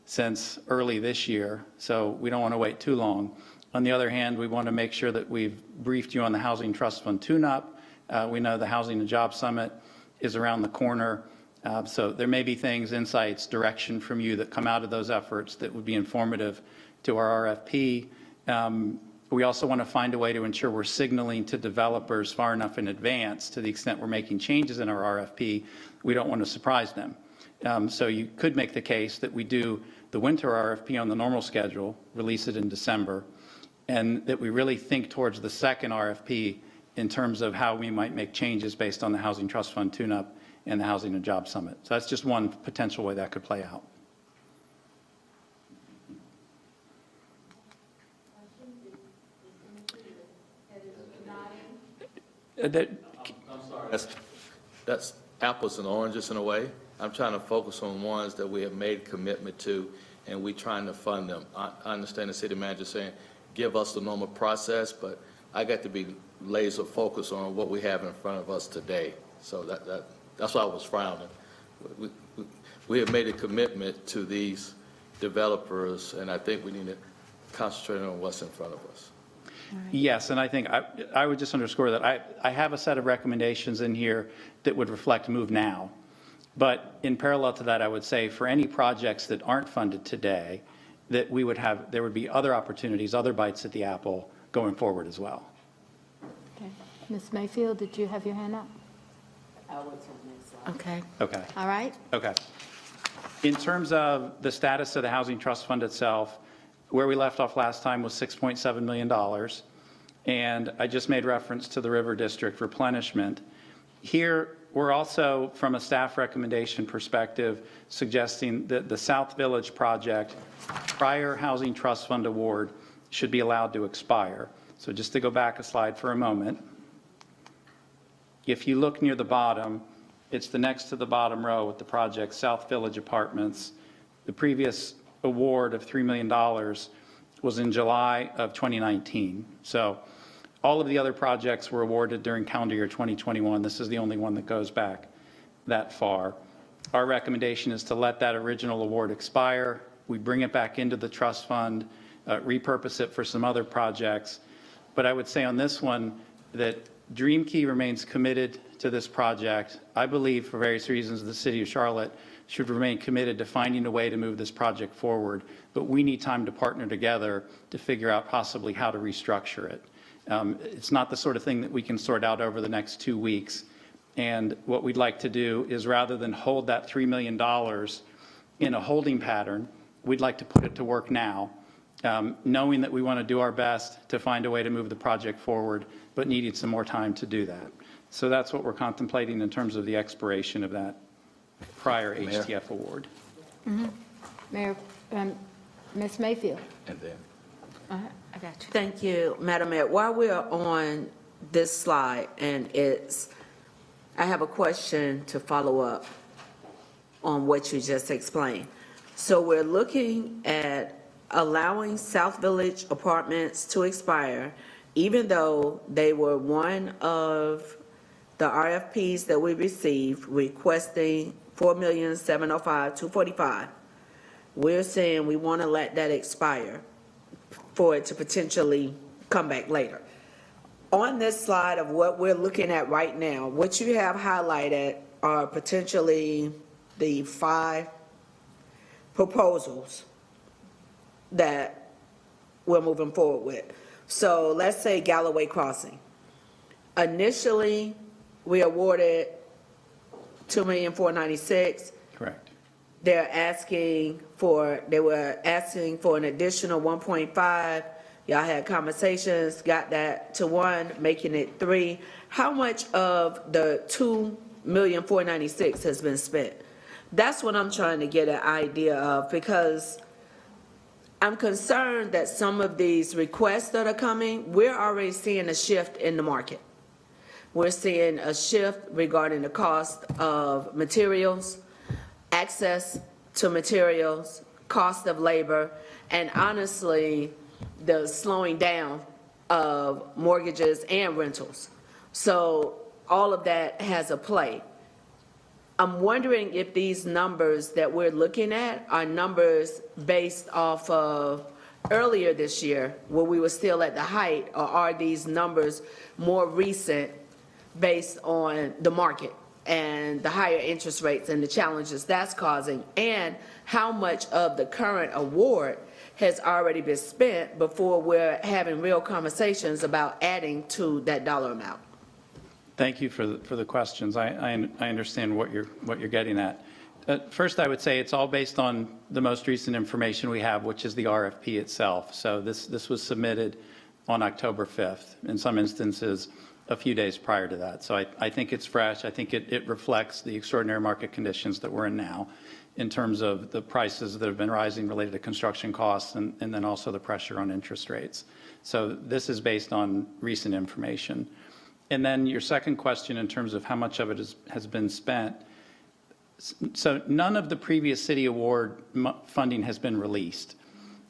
since early this year, so we don't want to wait too long. On the other hand, we want to make sure that we've briefed you on the Housing Trust Fund tune-up. We know the Housing and Job Summit is around the corner. So there may be things, insights, direction from you that come out of those efforts that would be informative to our RFP. We also want to find a way to ensure we're signaling to developers far enough in advance to the extent we're making changes in our RFP. We don't want to surprise them. So you could make the case that we do the winter RFP on the normal schedule, release it in December, and that we really think towards the second RFP in terms of how we might make changes based on the Housing Trust Fund tune-up and the Housing and Job Summit. So that's just one potential way that could play out. That's apples and oranges in a way. I'm trying to focus on ones that we have made commitment to, and we're trying to fund them. I understand the city manager saying, give us the normal process, but I got to be laser focused on what we have in front of us today. So that's why I was frowning. We have made a commitment to these developers, and I think we need to concentrate on what's in front of us. Yes, and I think I would just underscore that I have a set of recommendations in here that would reflect move now. But in parallel to that, I would say for any projects that aren't funded today, that there would be other opportunities, other bites at the apple going forward as well. Okay. Ms. Mayfield, did you have your hand up? Okay. Okay. All right. Okay. In terms of the status of the Housing Trust Fund itself, where we left off last time was $6.7 million. And I just made reference to the River District replenishment. Here, we're also, from a staff recommendation perspective, suggesting that the South Village project, prior Housing Trust Fund award, should be allowed to expire. So just to go back a slide for a moment, if you look near the bottom, it's the next to the bottom row with the project South Village Apartments. The previous award of $3 million was in July of 2019. So all of the other projects were awarded during calendar year 2021. This is the only one that goes back that far. Our recommendation is to let that original award expire. We bring it back into the trust fund, repurpose it for some other projects. But I would say on this one that Dream Key remains committed to this project. I believe for various reasons the city of Charlotte should remain committed to finding a way to move this project forward, but we need time to partner together to figure out possibly how to restructure it. It's not the sort of thing that we can sort out over the next 2 weeks. And what we'd like to do is rather than hold that $3 million in a holding pattern, we'd like to put it to work now, knowing that we want to do our best to find a way to move the project forward, but needing some more time to do that. So that's what we're contemplating in terms of the expiration of that prior HTF award. Mayor, Ms. Mayfield. And then. I got you. Thank you, Madam Mayor. While we're on this slide, I have a question to follow up on what you just explained. So we're looking at allowing South Village Apartments to expire, even though they were one of the RFPs that we received requesting $4,705,245. We're saying we want to let that expire for it to potentially come back later. On this slide of what we're looking at right now, what you have highlighted are potentially the 5 proposals that we're moving forward with. So let's say Galloway Crossing. Initially, we awarded $2,496,000. Correct. They were asking for an additional 1.5. Y'all had conversations, got that to 1, making it 3. How much of the $2,496,000 has been spent? That's what I'm trying to get an idea of, because I'm concerned that some of these requests that are coming, we're already seeing a shift in the market. We're seeing a shift regarding the cost of materials, access to materials, cost of labor, and honestly, the slowing down of mortgages and rentals. So all of that has a play. I'm wondering if these numbers that we're looking at are numbers based off of earlier this year, where we were still at the height, or are these numbers more recent based on the market and the higher interest rates and the challenges that's causing, and how much of the current award has already been spent before we're having real conversations about adding to that dollar amount? Thank you for the questions. I understand what you're getting at. First, I would say it's all based on the most recent information we have, which is the RFP itself. So this was submitted on October 5th, in some instances a few days prior to that. So I think it's fresh. I think it reflects the extraordinary market conditions that we're in now in terms of the prices that have been rising related to construction costs and then also the pressure on interest rates. So this is based on recent information. And then your second question in terms of how much of it has been spent. So none of the previous city award funding has been released.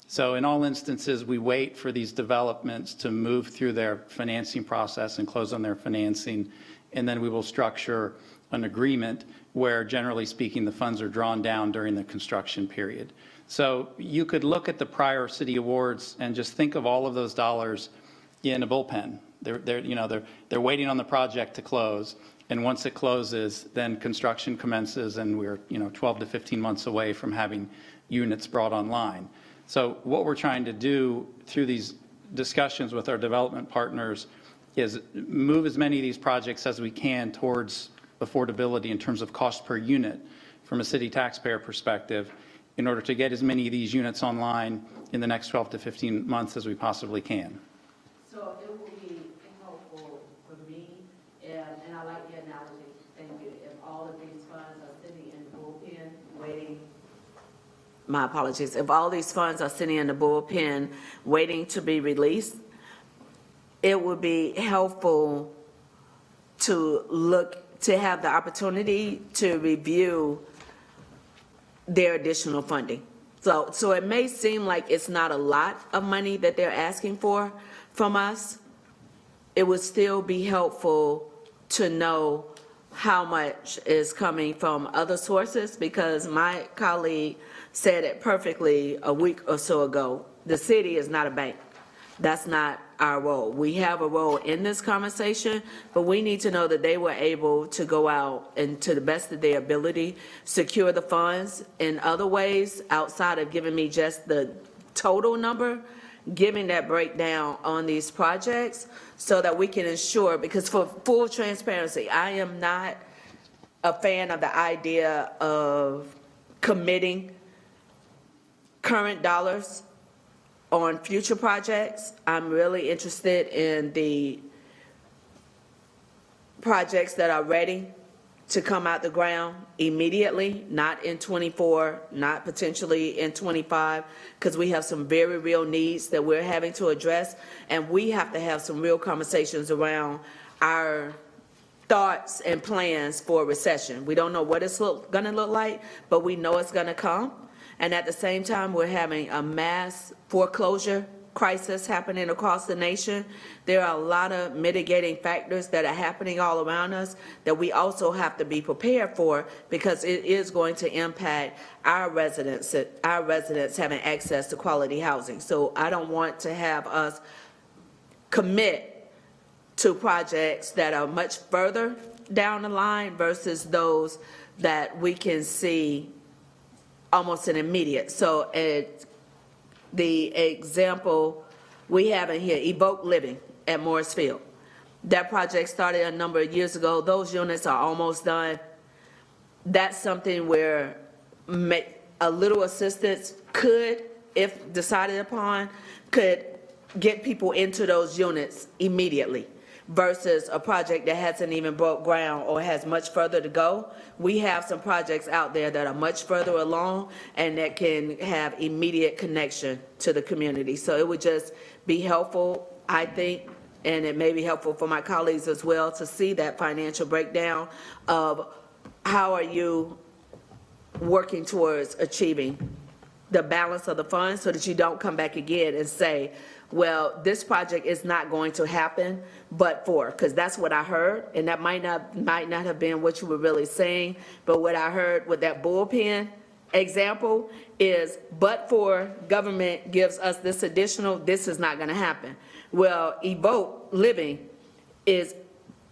So in all instances, we wait for these developments to move through their financing process and close on their financing, and then we will structure an agreement where, generally speaking, the funds are drawn down during the construction period. So you could look at the prior city awards and just think of all of those dollars in a bullpen. They're waiting on the project to close. And once it closes, then construction commences, and we're 12 to 15 months away from having units brought online. So what we're trying to do through these discussions with our development partners is move as many of these projects as we can towards affordability in terms of cost per unit from a city taxpayer perspective, in order to get as many of these units online in the next 12 to 15 months as we possibly can. So it will be helpful for me, and I like the analogy, thank you, if all of these funds are sitting in the bullpen waiting, my apologies, if all these funds are sitting in the bullpen waiting to be released, it would be helpful to have the opportunity to review their additional funding. So it may seem like it's not a lot of money that they're asking for from us. It would still be helpful to know how much is coming from other sources, because my colleague said it perfectly a week or so ago. The city is not a bank. That's not our role. We have a role in this conversation, but we need to know that they were able to go out and, to the best of their ability, secure the funds in other ways outside of giving me just the total number, giving that breakdown on these projects so that we can ensure, because for full transparency, I am not a fan of the idea of committing current dollars on future projects. I'm really interested in the projects that are ready to come out the ground immediately, not in '24, not potentially in '25, because we have some very real needs that we're having to address, and we have to have some real conversations around our thoughts and plans for a recession. We don't know what it's going to look like, but we know it's going to come. And at the same time, we're having a mass foreclosure crisis happening across the nation. There are a lot of mitigating factors that are happening all around us that we also have to be prepared for, because it is going to impact our residents having access to quality housing. So I don't want to have us commit to projects that are much further down the line versus those that we can see almost an immediate. So the example we have in here, Evoke Living at Morrisfield. That project started a number of years ago. Those units are almost done. That's something where a little assistance could, if decided upon, could get people into those units immediately, versus a project that hasn't even broke ground or has much further to go. We have some projects out there that are much further along and that can have immediate connection to the community. So it would just be helpful, I think, and it may be helpful for my colleagues as well, to see that financial breakdown of how are you working towards achieving the balance of the funds, so that you don't come back again and say, well, this project is not going to happen, but for, because that's what I heard, and that might not have been what you were really saying, but what I heard with that bullpen example is, but for government gives us this additional, this is not gonna happen. Well, Evoke Living is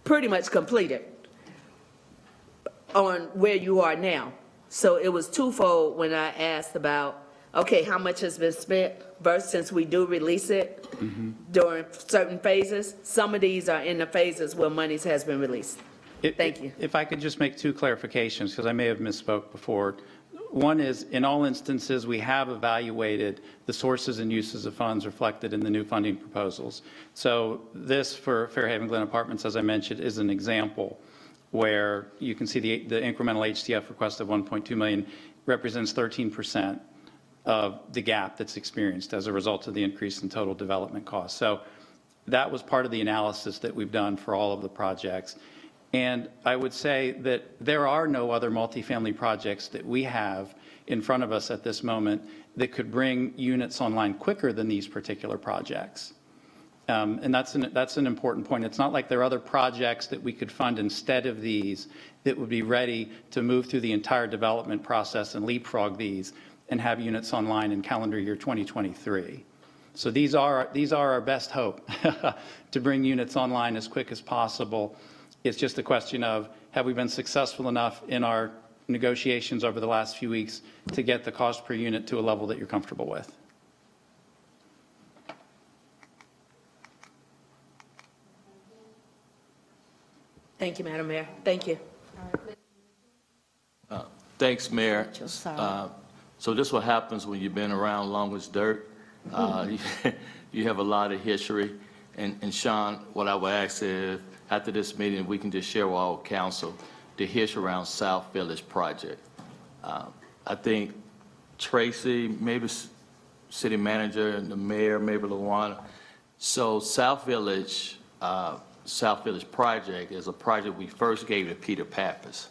pretty much completed on where you are now. So it was twofold when I asked about, okay, how much has been spent versus since we do release it during certain phases. Some of these are in the phases where monies has been released. Thank you. If I could just make two clarifications, because I may have misspoke before. One is, in all instances, we have evaluated the sources and uses of funds reflected in the new funding proposals. So this for Fairhaven Glen Apartments, as I mentioned, is an example where you can see the incremental HTF request of 1.2 million represents 13% of the gap that's experienced as a result of the increase in total development costs. So that was part of the analysis that we've done for all of the projects. And I would say that there are no other multifamily projects that we have in front of us at this moment that could bring units online quicker than these particular projects. And that's an important point. It's not like there are other projects that we could fund instead of these that would be ready to move through the entire development process and leapfrog these and have units online in calendar year 2023. So these are our best hope to bring units online as quick as possible. It's just a question of, have we been successful enough in our negotiations over the last few weeks to get the cost per unit to a level that you're comfortable with? Thank you, Madam Mayor. Thank you. Thanks, Mayor. Sorry. So this is what happens when you've been around long as dirt. You have a lot of history. And Sean, what I would ask is, after this meeting, we can just share with all council the history around South Village project. I think Tracy, maybe city manager, and the mayor, maybe LaWanda. So South Village project is a project we first gave to Peter Pappas.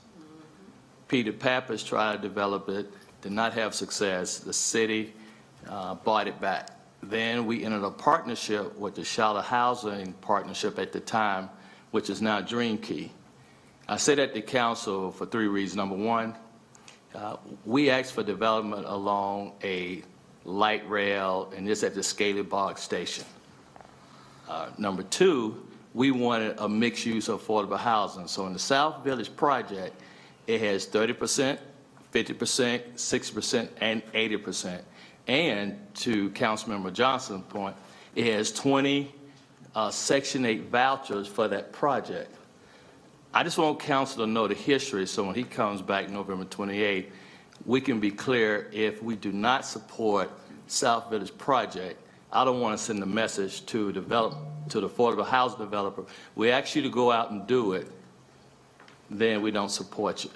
Peter Pappas tried to develop it, did not have success. The city bought it back. Then we entered a partnership with the Charlotte Housing Partnership at the time, which is now Dream Key. I say that to council for three reasons. Number one, we asked for development along a light rail, and this at the Scaley-Bog station. Number two, we wanted a mixed use of affordable housing. So in the South Village project, it has 30%, 50%, 60%, and 80%. And to Councilmember Johnson's point, it has 20 Section 8 vouchers for that project. I just want council to know the history, so when he comes back November 28th, we can be clear. If we do not support South Village project, I don't want to send a message to the affordable housing developer. We ask you to go out and do it, then we don't support you.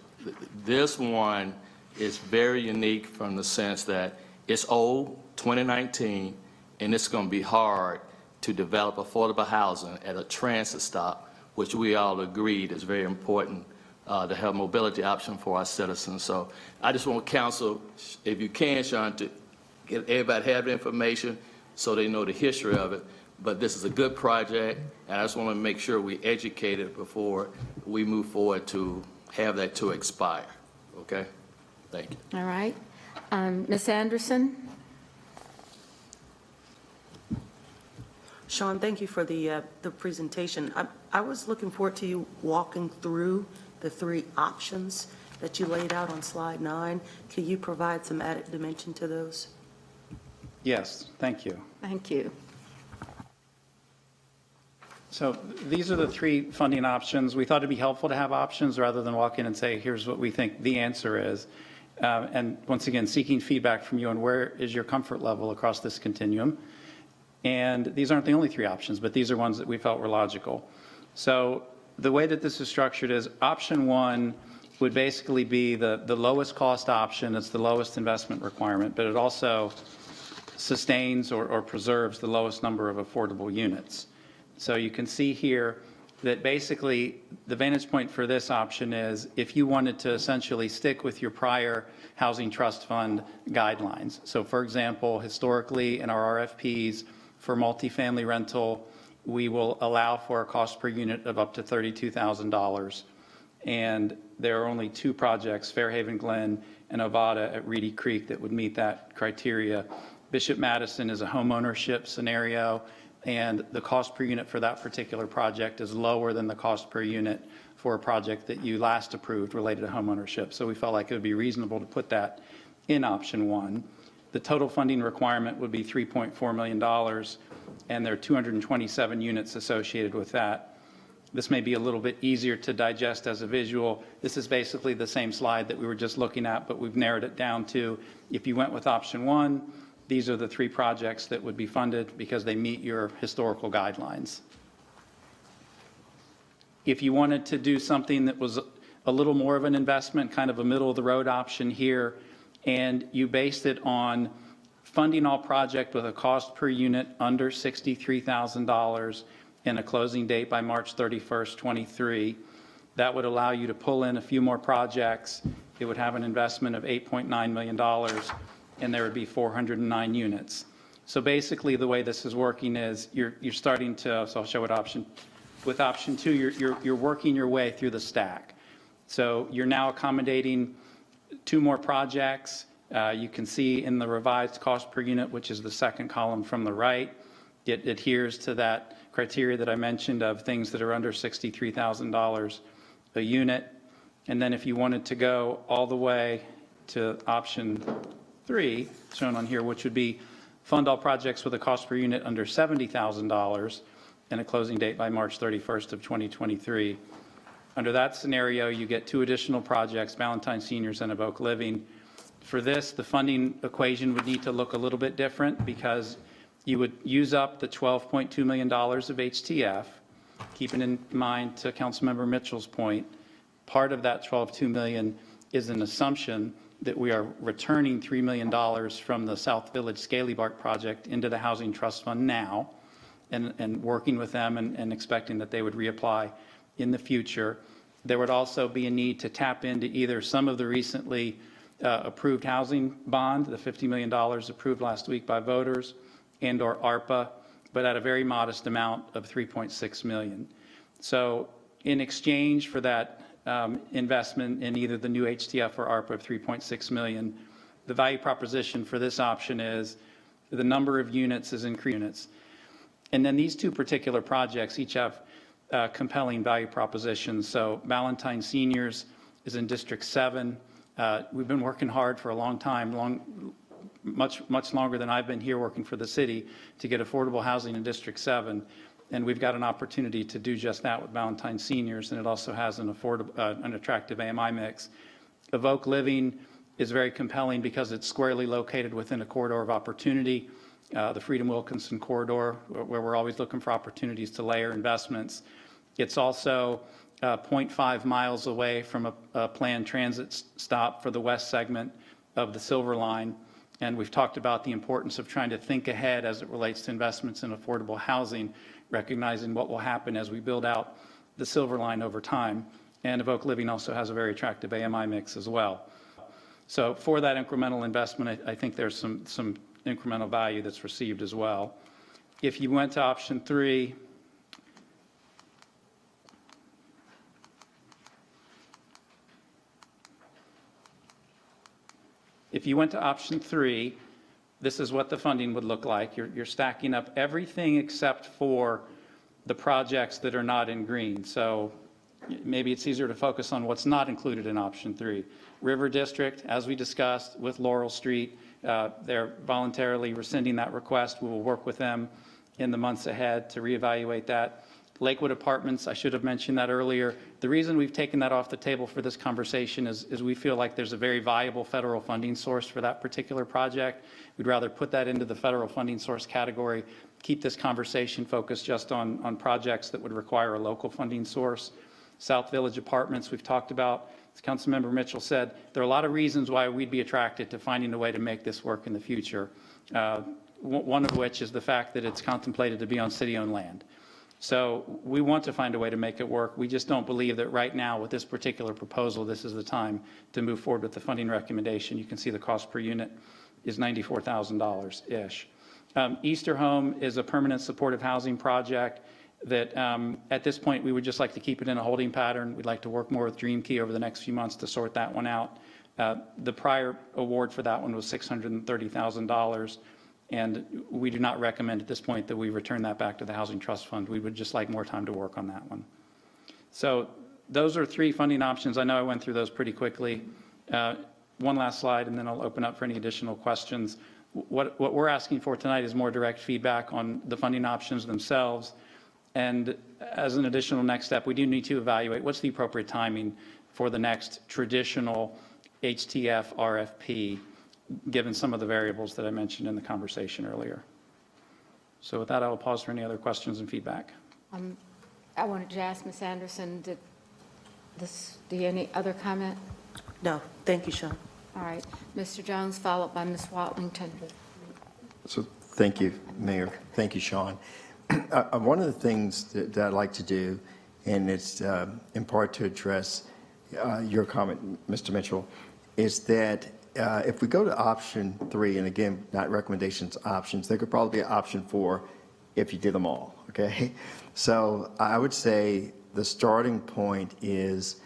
This one is very unique from the sense that it's old, 2019, and it's going to be hard to develop affordable housing at a transit stop, which we all agreed is very important to have mobility option for our citizens. So I just want council, if you can, Sean, to get everybody have the information so they know the history of it. But this is a good project, and I just want to make sure we educate it before we move forward to have that to expire. Okay? Thank you. All right. Ms. Anderson? Sean, thank you for the presentation. I was looking forward to you walking through the three options that you laid out on slide 9. Can you provide some added dimension to those? Yes, thank you. Thank you. So these are the three funding options. We thought it'd be helpful to have options rather than walk in and say, here's what we think the answer is. And once again, seeking feedback from you on where is your comfort level across this continuum. And these aren't the only three options, but these are ones that we felt were logical. So the way that this is structured is option 1 would basically be the lowest cost option. It's the lowest investment requirement, but it also sustains or preserves the lowest number of affordable units. So you can see here that basically the vantage point for this option is if you wanted to essentially stick with your prior Housing Trust Fund guidelines. So for example, historically in our RFPs for multifamily rental, we will allow for a cost per unit of up to $32,000. And there are only 2 projects, Fairhaven Glen and Ovada at Reedy Creek, that would meet that criteria. Bishop Madison is a homeownership scenario, and the cost per unit for that particular project is lower than the cost per unit for a project that you last approved related to homeownership. So we felt like it would be reasonable to put that in option 1. The total funding requirement would be $3.4 million, and there are 227 units associated with that. This may be a little bit easier to digest as a visual. This is basically the same slide that we were just looking at, but we've narrowed it down to, if you went with option 1, these are the 3 projects that would be funded because they meet your historical guidelines. If you wanted to do something that was a little more of an investment, kind of a middle-of-the-road option here, and you based it on funding all project with a cost per unit under $63,000 and a closing date by March 31st, 23, that would allow you to pull in a few more projects. It would have an investment of $8.9 million, and there would be 409 units. So basically, the way this is working is you're starting to, so I'll show what option, with option 2, you're working your way through the stack. So you're now accommodating 2 more projects. You can see in the revised cost per unit, which is the second column from the right, it adheres to that criteria that I mentioned of things that are under $63,000 a unit. And then if you wanted to go all the way to option 3, shown on here, which would be fund all projects with a cost per unit under $70,000 and a closing date by March 31st of 2023. Under that scenario, you get 2 additional projects, Valentine Seniors and Evoke Living. For this, the funding equation would need to look a little bit different because you would use up the $12.2 million of HTF, keeping in mind, to Councilmember Mitchell's point, part of that $12.2 million is an assumption that we are returning $3 million from the South Village Scaly Bark project into the Housing Trust Fund now, and working with them and expecting that they would reapply in the future. There would also be a need to tap into either some of the recently approved housing bond, the $50 million approved last week by voters, and or ARPA, but at a very modest amount of $3.6 million. So in exchange for that investment in either the new HTF or ARPA of $3.6 million, the value proposition for this option is the number of units is increased units. And then these 2 particular projects each have compelling value propositions. So Valentine Seniors is in District 7. We've been working hard for a long time, much longer than I've been here working for the city, to get affordable housing in District 7. And we've got an opportunity to do just that with Valentine Seniors, and it also has an attractive AMI mix. Evoke Living is very compelling because it's squarely located within a corridor of opportunity, the Freedom Wilkinson corridor, where we're always looking for opportunities to layer investments. It's also 0.5 miles away from a planned transit stop for the west segment of the Silver Line. And we've talked about the importance of trying to think ahead as it relates to investments in affordable housing, recognizing what will happen as we build out the Silver Line over time. And Evoke Living also has a very attractive AMI mix as well. So for that incremental investment, I think there's some incremental value that's received as well. If you went to option 3, this is what the funding would look like. You're stacking up everything except for the projects that are not in green. So maybe it's easier to focus on what's not included in option 3. River District, as we discussed with Laurel Street, they're voluntarily rescinding that request. We will work with them in the months ahead to reevaluate that. Lakewood Apartments, I should have mentioned that earlier. The reason we've taken that off the table for this conversation is we feel like there's a very viable federal funding source for that particular project. We'd rather put that into the federal funding source category, keep this conversation focused just on projects that would require a local funding source. South Village Apartments, we've talked about. As Councilmember Mitchell said, there are a lot of reasons why we'd be attracted to finding a way to make this work in the future. One of which is the fact that it's contemplated to be on city-owned land. So we want to find a way to make it work. We just don't believe that right now with this particular proposal, this is the time to move forward with the funding recommendation. You can see the cost per unit is $94,000-ish. Easter Home is a permanent supportive housing project that at this point, we would just like to keep it in a holding pattern. We'd like to work more with Dream Key over the next few months to sort that one out. The prior award for that one was $630,000, and we do not recommend at this point that we return that back to the Housing Trust Fund. We would just like more time to work on that one. So those are three funding options. I know I went through those pretty quickly. One last slide, and then I'll open up for any additional questions. What we're asking for tonight is more direct feedback on the funding options themselves. And as an additional next step, we do need to evaluate what's the appropriate timing for the next traditional HTF RFP, given some of the variables that I mentioned in the conversation earlier. So with that, I will pause for any other questions and feedback. I wanted to ask Ms. Anderson, do you have any other comment? No, thank you, Sean. All right, Mr. Jones, followed by Ms. Watlington. So thank you, Mayor. Thank you, Sean. One of the things that I'd like to do, and it's in part to address your comment, Mr. Mitchell, is that if we go to option 3, and again, not recommendations, options, there could probably be an option 4 if you did them all, okay? So I would say the starting point is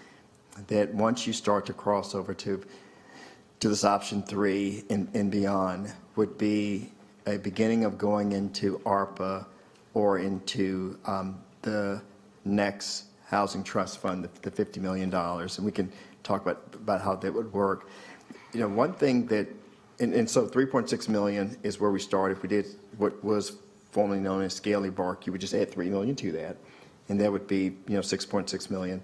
that once you start to cross over to this option 3 and beyond would be a beginning of going into ARPA or into the next Housing Trust Fund, the $50 million, and we can talk about how that would work. You know, one thing that, and so 3.6 million is where we start. If we did what was formerly known as Scaly Bark, you would just add 3 million to that, and that would be, 6.6 million.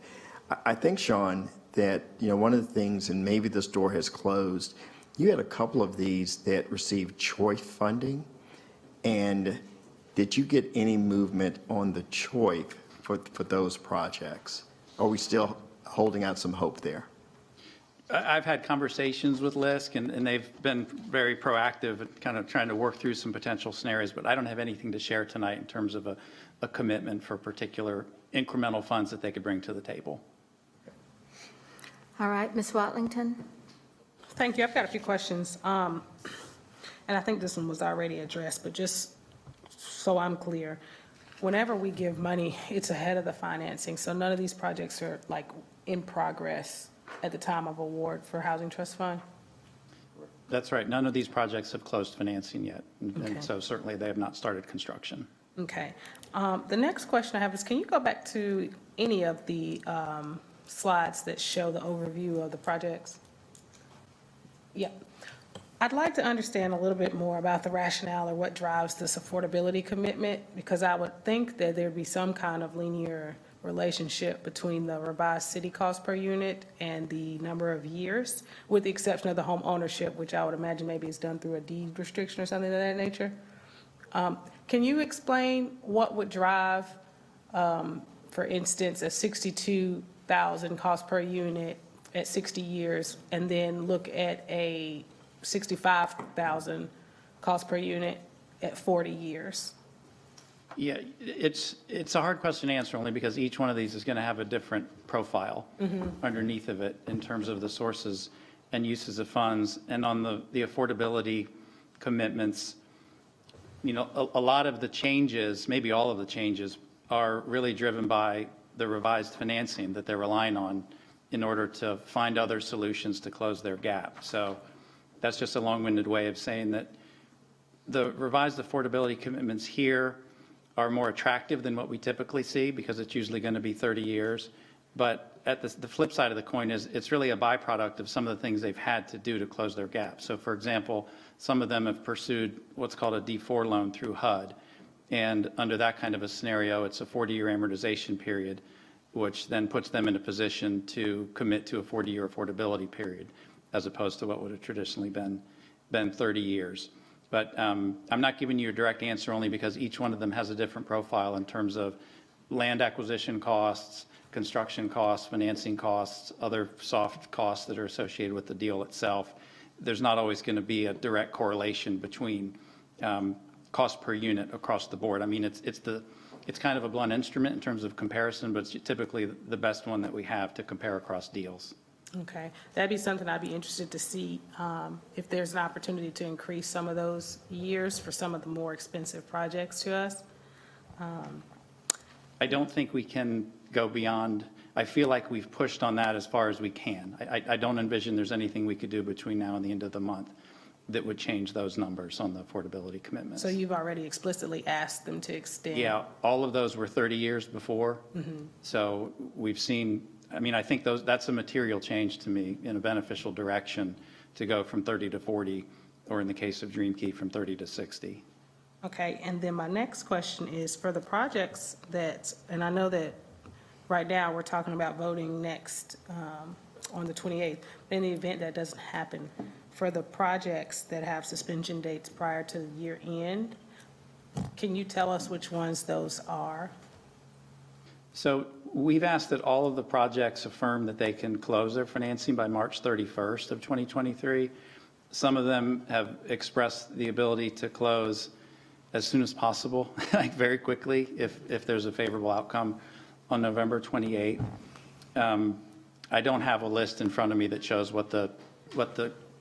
I think, Sean, that, one of the things, and maybe this door has closed, you had a couple of these that received choice funding, and did you get any movement on the choice for those projects? Are we still holding out some hope there? I've had conversations with LISC, and they've been very proactive at kind of trying to work through some potential scenarios, but I don't have anything to share tonight in terms of a commitment for particular incremental funds that they could bring to the table. All right, Ms. Watlington? Thank you. I've got a few questions. And I think this one was already addressed, but just so I'm clear, whenever we give money, it's ahead of the financing. So none of these projects are like in progress at the time of award for Housing Trust Fund? That's right. None of these projects have closed financing yet. Okay. And so certainly they have not started construction. Okay. The next question I have is, can you go back to any of the slides that show the overview of the projects? Yep. I'd like to understand a little bit more about the rationale or what drives this affordability commitment, because I would think that there'd be some kind of linear relationship between the revised city cost per unit and the number of years, with the exception of the home ownership, which I would imagine maybe is done through a deed restriction or something of that nature. Can you explain what would drive, for instance, a 62,000 cost per unit at 60 years, and then look at a 65,000 cost per unit at 40 years? Yeah, it's a hard question to answer only because each one of these is going to have a different profile underneath of it in terms of the sources and uses of funds. And on the affordability commitments, a lot of the changes, maybe all of the changes, are really driven by the revised financing that they're relying on in order to find other solutions to close their gap. So that's just a long-winded way of saying that the revised affordability commitments here are more attractive than what we typically see because it's usually going to be 30 years. But at the flip side of the coin is it's really a byproduct of some of the things they've had to do to close their gap. So for example, some of them have pursued what's called a D4 loan through HUD. And under that kind of a scenario, it's a 40-year amortization period, which then puts them in a position to commit to a 40-year affordability period, as opposed to what would have traditionally been 30 years. But I'm not giving you a direct answer only because each one of them has a different profile in terms of land acquisition costs, construction costs, financing costs, other soft costs that are associated with the deal itself. There's not always going to be a direct correlation between cost per unit across the board. I mean, it's kind of a blunt instrument in terms of comparison, but it's typically the best one that we have to compare across deals. Okay, that'd be something I'd be interested to see, if there's an opportunity to increase some of those years for some of the more expensive projects to us. I don't think we can go beyond, I feel like we've pushed on that as far as we can. I don't envision there's anything we could do between now and the end of the month that would change those numbers on the affordability commitments. So you've already explicitly asked them to extend? Yeah, all of those were 30 years before. So we've seen, I mean, I think that's a material change to me in a beneficial direction to go from 30 to 40, or in the case of Dream Key, from 30 to 60. Okay, and then my next question is for the projects that, and I know that right now we're talking about voting next on the 28th, but in the event that doesn't happen, for the projects that have suspension dates prior to the year end, can you tell us which ones those are? So we've asked that all of the projects affirm that they can close their financing by March 31st of 2023. Some of them have expressed the ability to close as soon as possible, like very quickly, if there's a favorable outcome on November 28th. I don't have a list in front of me that shows what the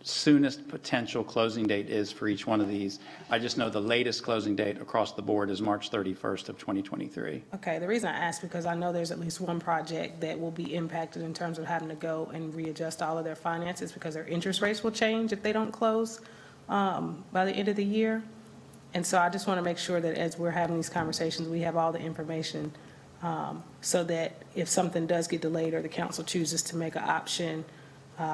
soonest potential closing date is for each one of these. I just know the latest closing date across the board is March 31st of 2023. Okay, the reason I ask because I know there's at least one project that will be impacted in terms of having to go and readjust all of their finances because their interest rates will change if they don't close by the end of the year. And so I just want to make sure that as we're having these conversations, we have all the information so that if something does get delayed or the council chooses to make an option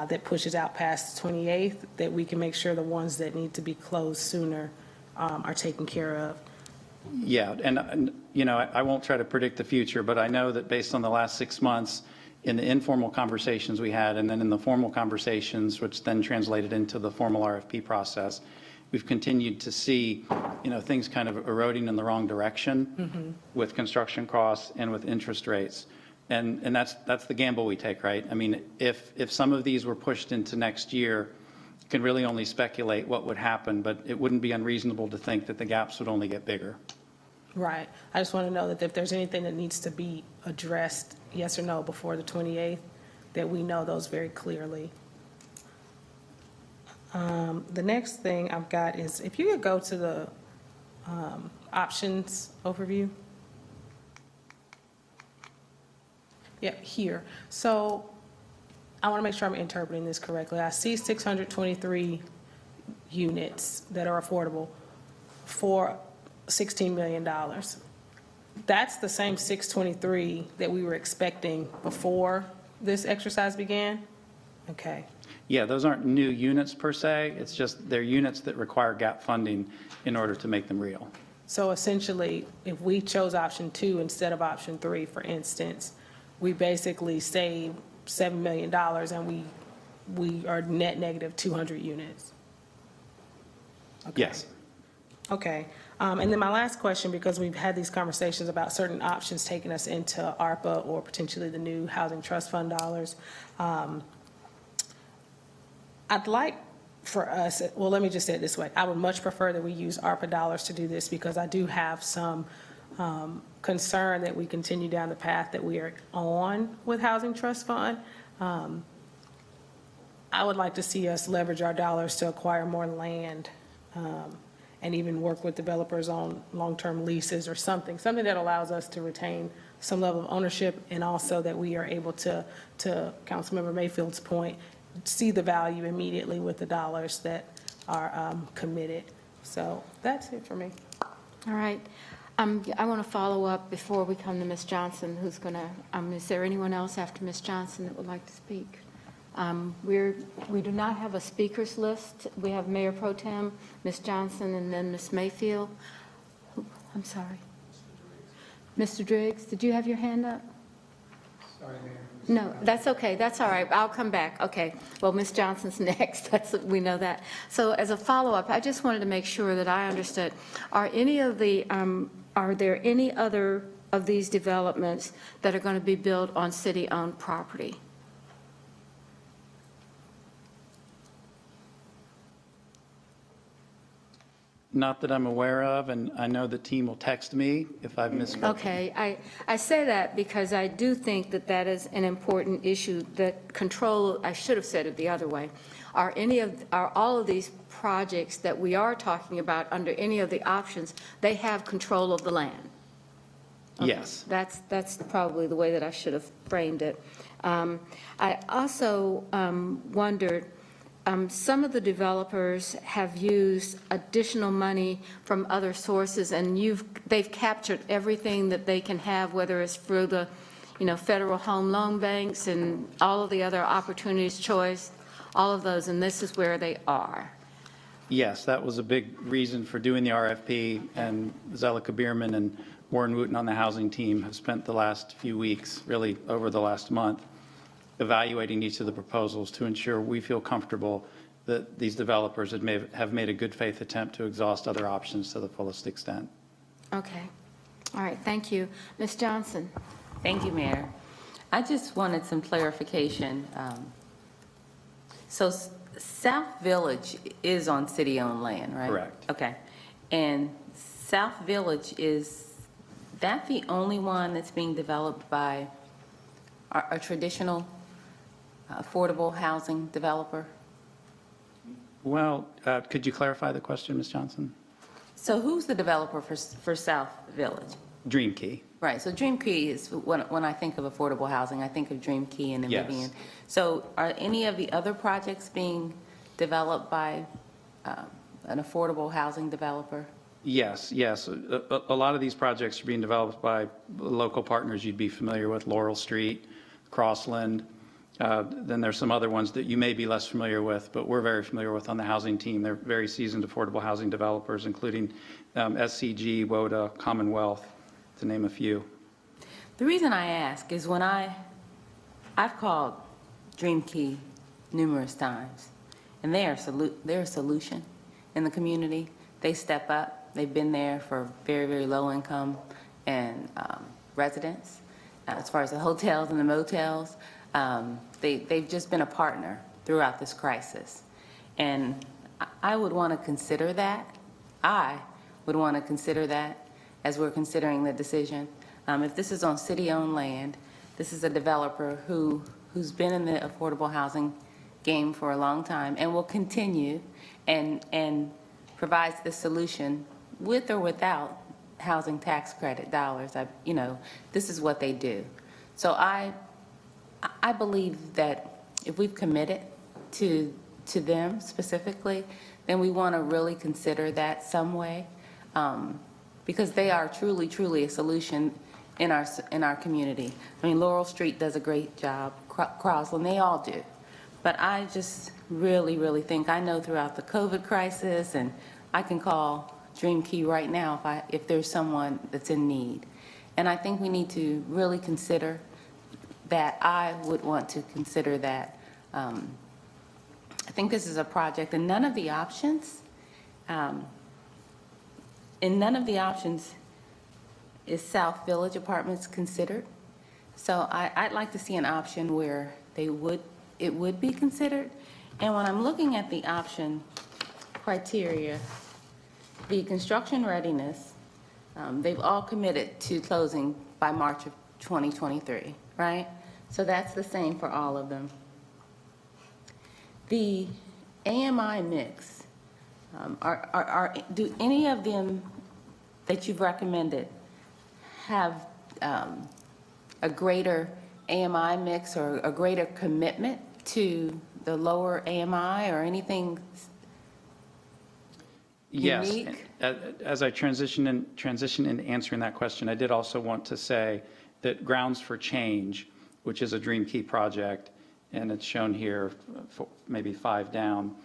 that pushes out past the 28th, that we can make sure the ones that need to be closed sooner are taken care of. Yeah, and you know, I won't try to predict the future, but I know that based on the last 6 months, in the informal conversations we had, and then in the formal conversations, which then translated into the formal RFP process, we've continued to see, you know, things kind of eroding in the wrong direction with construction costs and with interest rates. And that's the gamble we take, right? I mean, if some of these were pushed into next year, you can really only speculate what would happen, but it wouldn't be unreasonable to think that the gaps would only get bigger. Right. I just want to know that if there's anything that needs to be addressed, yes or no, before the 28th, that we know those very clearly. The next thing I've got is if you could go to the options overview. Yeah, here. So I want to make sure I'm interpreting this correctly. I see 623 units that are affordable for $16 million. That's the same 623 that we were expecting before this exercise began? Okay. Yeah, those aren't new units per se. It's just they're units that require gap funding in order to make them real. So essentially, if we chose option 2 instead of option 3, for instance, we basically save $7 million and we are net negative 200 units. Okay. Yes. Okay. And then my last question, because we've had these conversations about certain options taking us into ARPA or potentially the new Housing Trust Fund dollars. I'd like for us, well, let me just say it this way. I would much prefer that we use ARPA dollars to do this because I do have some concern that we continue down the path that we are on with Housing Trust Fund. I would like to see us leverage our dollars to acquire more land and even work with developers on long-term leases or something that allows us to retain some level of ownership and also that we are able to Councilmember Mayfield's point, see the value immediately with the dollars that are committed. So that's it for me. All right. I want to follow up before we come to Ms. Johnson, who's going to, is there anyone else after Ms. Johnson that would like to speak? We do not have a speakers list. We have Mayor Pro Tem, Ms. Johnson, and then Ms. Mayfield. I'm sorry. Mr. Driggs, did you have your hand up? Sorry, Mayor. No, that's okay. That's all right. I'll come back. Okay. Well, Ms. Johnson's next. We know that. So as a follow-up, I just wanted to make sure that I understood. Are there any other of these developments that are going to be built on city-owned property? Not that I'm aware of, and I know the team will text me if I've misspoken. Okay, I say that because I do think that that is an important issue, that control, I should have said it the other way. Are all of these projects that we are talking about under any of the options, they have control of the land? Okay, Yes. That's probably the way that I should have framed it. I also wondered, some of the developers have used additional money from other sources, and they've captured everything that they can have, whether it's through the, federal home loan banks and all of the other opportunities, choice, all of those, and this is where they are. Yes, that was a big reason for doing the RFP, and Zelika Bierman and Warren Wooten on the housing team have spent the last few weeks, really over the last month, evaluating each of the proposals to ensure we feel comfortable that these developers have made a good faith attempt to exhaust other options to the fullest extent. Okay. All right, thank you. Ms. Johnson? Thank you, Mayor. I just wanted some clarification. So South Village is on city-owned land, right? Correct. Okay. And South Village, is that the only one that's being developed by a traditional affordable housing developer? Well, could you clarify the question, Ms. Johnson? So who's the developer for South Village? Dream Key. Right, so Dream Key is, when I think of affordable housing, I think of Dream Key and Yes. Vivian. So are any of the other projects being developed by an affordable housing developer? Yes, yes. A lot of these projects are being developed by local partners you'd be familiar with, Laurel Street, Crossland. Then there's some other ones that you may be less familiar with, but we're very familiar with on the housing team. They're very seasoned affordable housing developers, including SCG, WODA, Commonwealth, to name a few. The reason I ask is when I've called Dream Key numerous times, and they're a solution in the community. They step up. They've been there for very, very low income and residents. As far as the hotels and the motels, they've just been a partner throughout this crisis. And I would want to consider that. I would want to consider that as we're considering the decision. If this is on city-owned land, this is a developer who's been in the affordable housing game for a long time and will continue and provides the solution with or without housing tax credit dollars. This is what they do. So I believe that if we've committed to them specifically, then we want to really consider that some way, because they are truly, truly a solution in our community. I mean, Laurel Street does a great job, Crossland, they all do. But I just really, really think, I know throughout the COVID crisis, and I can call Dream Key right now if there's someone that's in need. And I think we need to really consider that. I would want to consider that. I think this is a project, and none of the options, is South Village Apartments considered. So I'd like to see an option where it would be considered. And when I'm looking at the option criteria, the construction readiness, they've all committed to closing by March of 2023, right? So that's the same for all of them. The AMI mix, do any of them that you've recommended have a greater AMI mix or a greater commitment to the lower AMI or anything Yes. unique? As I transition in answering that question, I did also want to say that Grounds for Change, which is a Dream Key project, and it's shown here, maybe 5 down,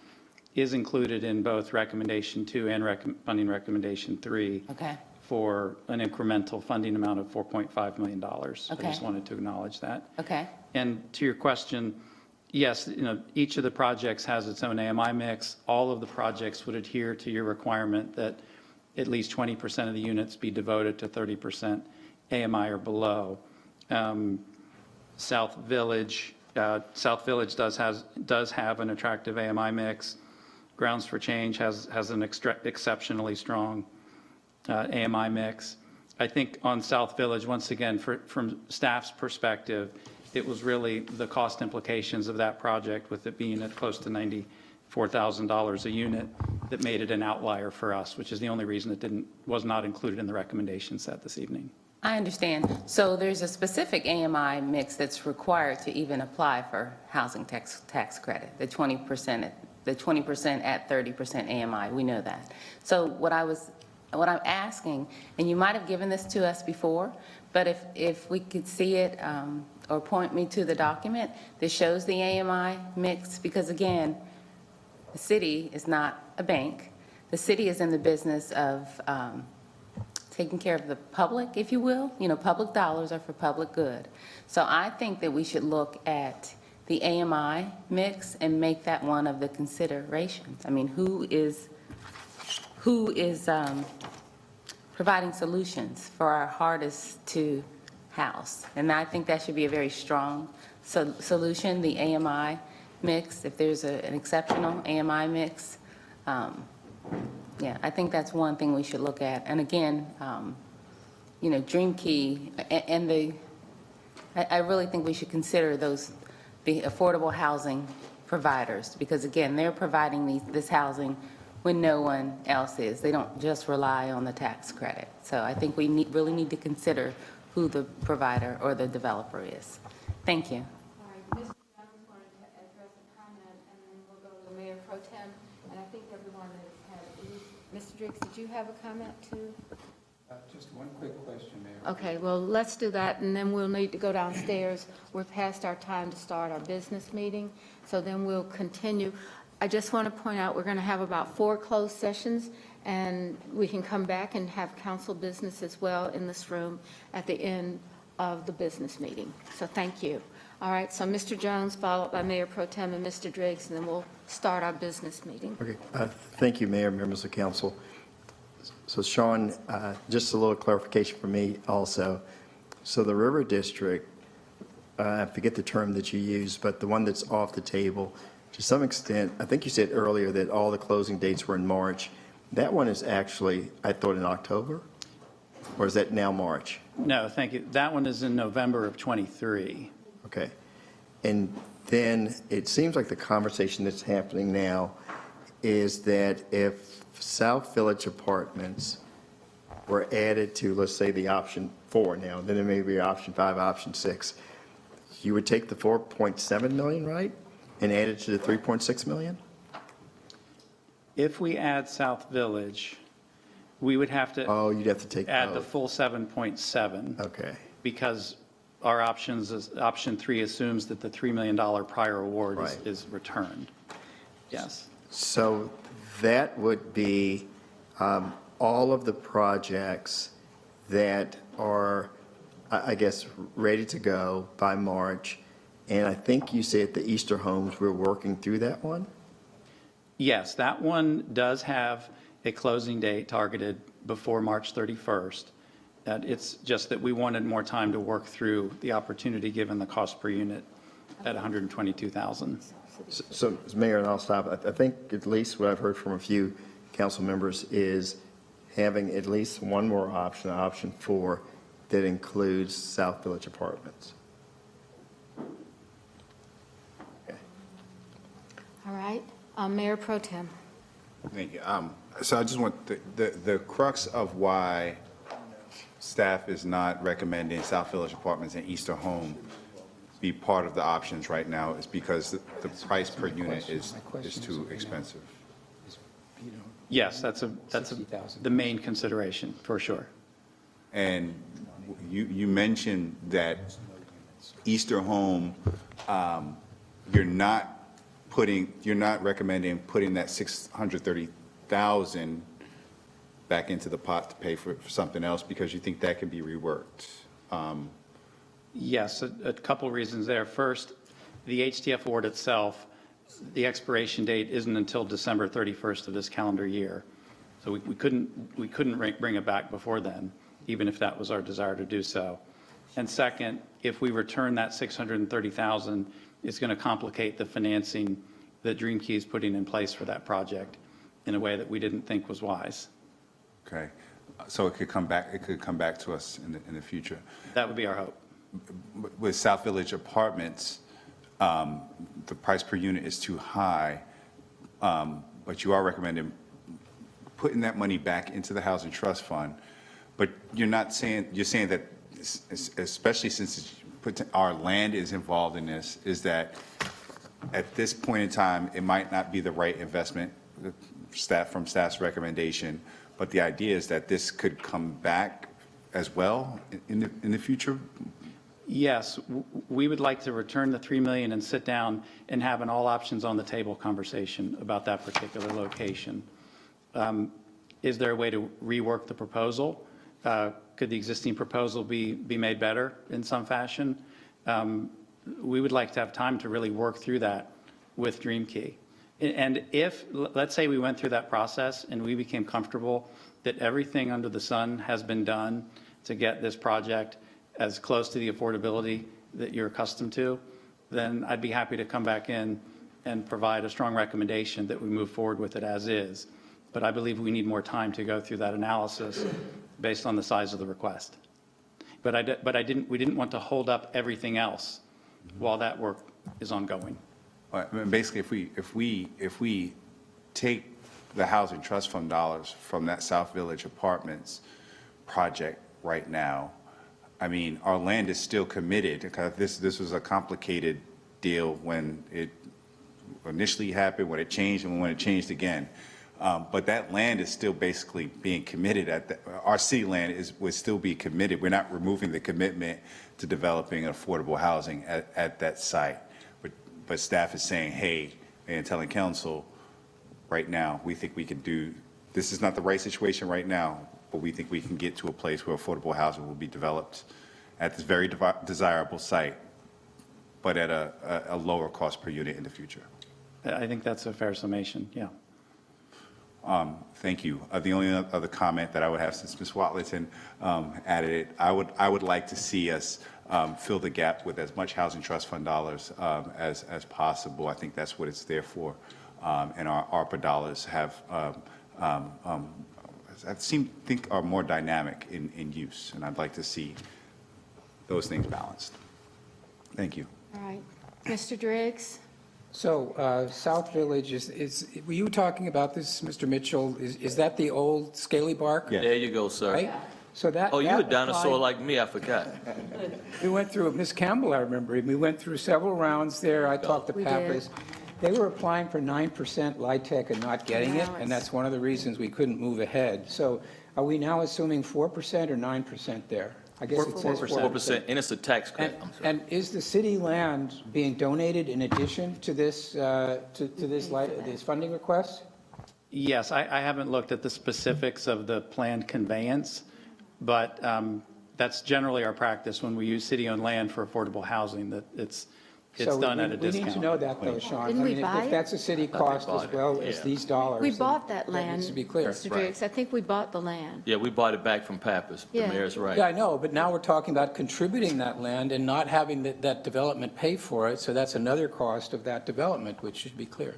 is included in both recommendation 2 and funding recommendation 3. Okay. For an incremental funding amount of $4.5 million. I Okay. just wanted to acknowledge that. Okay. And to your question, yes, each of the projects has its own AMI mix. All of the projects would adhere to your requirement that at least 20% of the units be devoted to 30% AMI or below. South Village does have an attractive AMI mix. Grounds for Change has an exceptionally strong AMI mix. I think on South Village, once again, from staff's perspective, it was really the cost implications of that project, with it being at close to $94,000 a unit, that made it an outlier for us, which is the only reason it was not included in the recommendation set this evening. I understand. So there's a specific AMI mix that's required to even apply for housing tax credit, the 20% at 30% AMI. We know that. So what I'm asking, and you might have given this to us before, but if we could see it or point me to the document that shows the AMI mix, because again, the city is not a bank. The city is in the business of taking care of the public, if you will. You know, public dollars are for public good. So I think that we should look at the AMI mix and make that one of the considerations. I mean, who is providing solutions for our hardest to house? And I think that should be a very strong solution, the AMI mix, if there's an exceptional AMI mix. Yeah, I think that's one thing we should look at. And again, you know, Dream Key and I really think we should consider the affordable housing providers, because again, they're providing this housing when no one else is. They don't just rely on the tax credit. So I think we really need to consider who the provider or the developer is. Thank you. All right, Mr. Jones wanted to address a comment, and then we'll go to Mayor Pro Tem. And I think everyone has had, Mr. Driggs, did you have a comment too? Just one quick question, Mayor. Okay, well, let's do that, and then we'll need to go downstairs. We're past our time to start our business meeting, so then we'll continue. I just want to point out, we're going to have about 4 closed sessions, and we can come back and have council business as well in this room at the end of the business meeting. So thank you. All right, so Mr. Jones, followed by Mayor Pro Tem and Mr. Driggs, and then we'll start our business meeting. Okay, thank you, Mayor, members of council. So Sean, just a little clarification for me also. So the River District, I forget the term that you used, but the one that's off the table, to some extent, I think you said earlier that all the closing dates were in March. That one is actually, I thought, in October? Or is that now March? No, thank you. That one is in November of '23. Okay. And then it seems like the conversation that's happening now is that if South Village Apartments were added to, let's say, the option 4 now, then there may be option 5, option 6, you would take the 4.7 million, right? And add it to the 3.6 million? If we add South Village, we would have to Oh, you'd have to take add the both. full 7.7. Okay. Because our option 3 assumes that the $3 million prior award Right. is returned. Yes. So that would be all of the projects that are, I guess, ready to go by March. And I think you said the Easter Homes, we're working through that one? Yes, that one does have a closing date targeted before March 31st. It's just that we wanted more time to work through the opportunity given the cost per unit at $122,000. So, Mayor, and I'll stop. I think at least what I've heard from a few council members is having at least one more option, option 4, that includes South Village Apartments. Okay. All right, Mayor Pro Tem. Thank you. So I just want, the crux of why staff is not recommending South Village Apartments and Easter Home be part of the options right now is because the price per unit is too expensive. Yes, that's the main consideration, for sure. And you mentioned that Easter Home, you're not recommending putting that $630,000 back into the pot to pay for something else because you think that can be reworked. Yes, a couple reasons there. First, the HTF award itself, the expiration date isn't until December 31st of this calendar year. So we couldn't bring it back before then, even if that was our desire to do so. And second, if we return that $630,000, it's going to complicate the financing that Dream Key is putting in place for that project in a way that we didn't think was wise. Okay, so it could come back to us in the future. That would be our hope. With South Village Apartments, the price per unit is too high, but you are recommending putting that money back into the Housing Trust Fund. But you're saying that, especially since our land is involved in this, is that at this point in time, it might not be the right investment, from staff's recommendation, but the idea is that this could come back as well in the future? Yes, we would like to return the $3 million and sit down and have an all options on the table conversation about that particular location. Is there a way to rework the proposal? Could the existing proposal be made better in some fashion? We would like to have time to really work through that with Dream Key. And if, let's say we went through that process and we became comfortable that everything under the sun has been done to get this project as close to the affordability that you're accustomed to, then I'd be happy to come back in and provide a strong recommendation that we move forward with it as is. But I believe we need more time to go through that analysis based on the size of the request. But we didn't want to hold up everything else while that work is ongoing. I mean, basically, if we take the Housing Trust Fund dollars from that South Village Apartments project right now, I mean, our land is still committed, because this was a complicated deal when it initially happened, when it changed, and when it changed again. But that land is still basically being committed. Our city land would still be committed. We're not removing the commitment to developing affordable housing at that site. But staff is saying, hey, and telling council, right now, we think we can do, this is not the right situation right now, but we think we can get to a place where affordable housing will be developed at this very desirable site, but at a lower cost per unit in the future. I think that's a fair summation, yeah. Thank you. The only other comment that I would have, since Ms. Watlerton added it, I would like to see us fill the gap with as much Housing Trust Fund dollars as possible. I think that's what it's there for. And our ARPA dollars think are more dynamic in use, and I'd like to see those things balanced. Thank you. All right. Mr. Driggs? So South Village were you talking about this, Mr. Mitchell? Is that the old Scaly Bark? Yeah. There you go, sir. Right? So that. Oh, you that a dinosaur applied- like me, I forgot. We went through, Ms. Campbell, I remember, we went through several rounds there. I talked to We Pappas. They were applying for 9% LIHTC and not getting it, Now and that's one of the reasons we couldn't move ahead. So are we now assuming 4% or 9% there? I guess it says 4%. 4%, and it's a tax credit. I'm sorry. And is the city land being donated in addition to this, this funding request? Yes, I haven't looked at the specifics of the planned conveyance, but that's generally our practice when we use city-owned land for affordable housing, that it's done at a We need discount. to know that, though, Sean. Didn't I we mean, buy if it? that's a city cost bought as it, well as yeah. these dollars. We then bought that land. That needs to be clear. Mr. Driggs, I think we bought the land. Yeah, we bought it back from Pappas. The Yeah. mayor's right. Yeah, I know, but now we're talking about contributing that land and not having that development pay for it, so that's another cost of that development, which should be clear.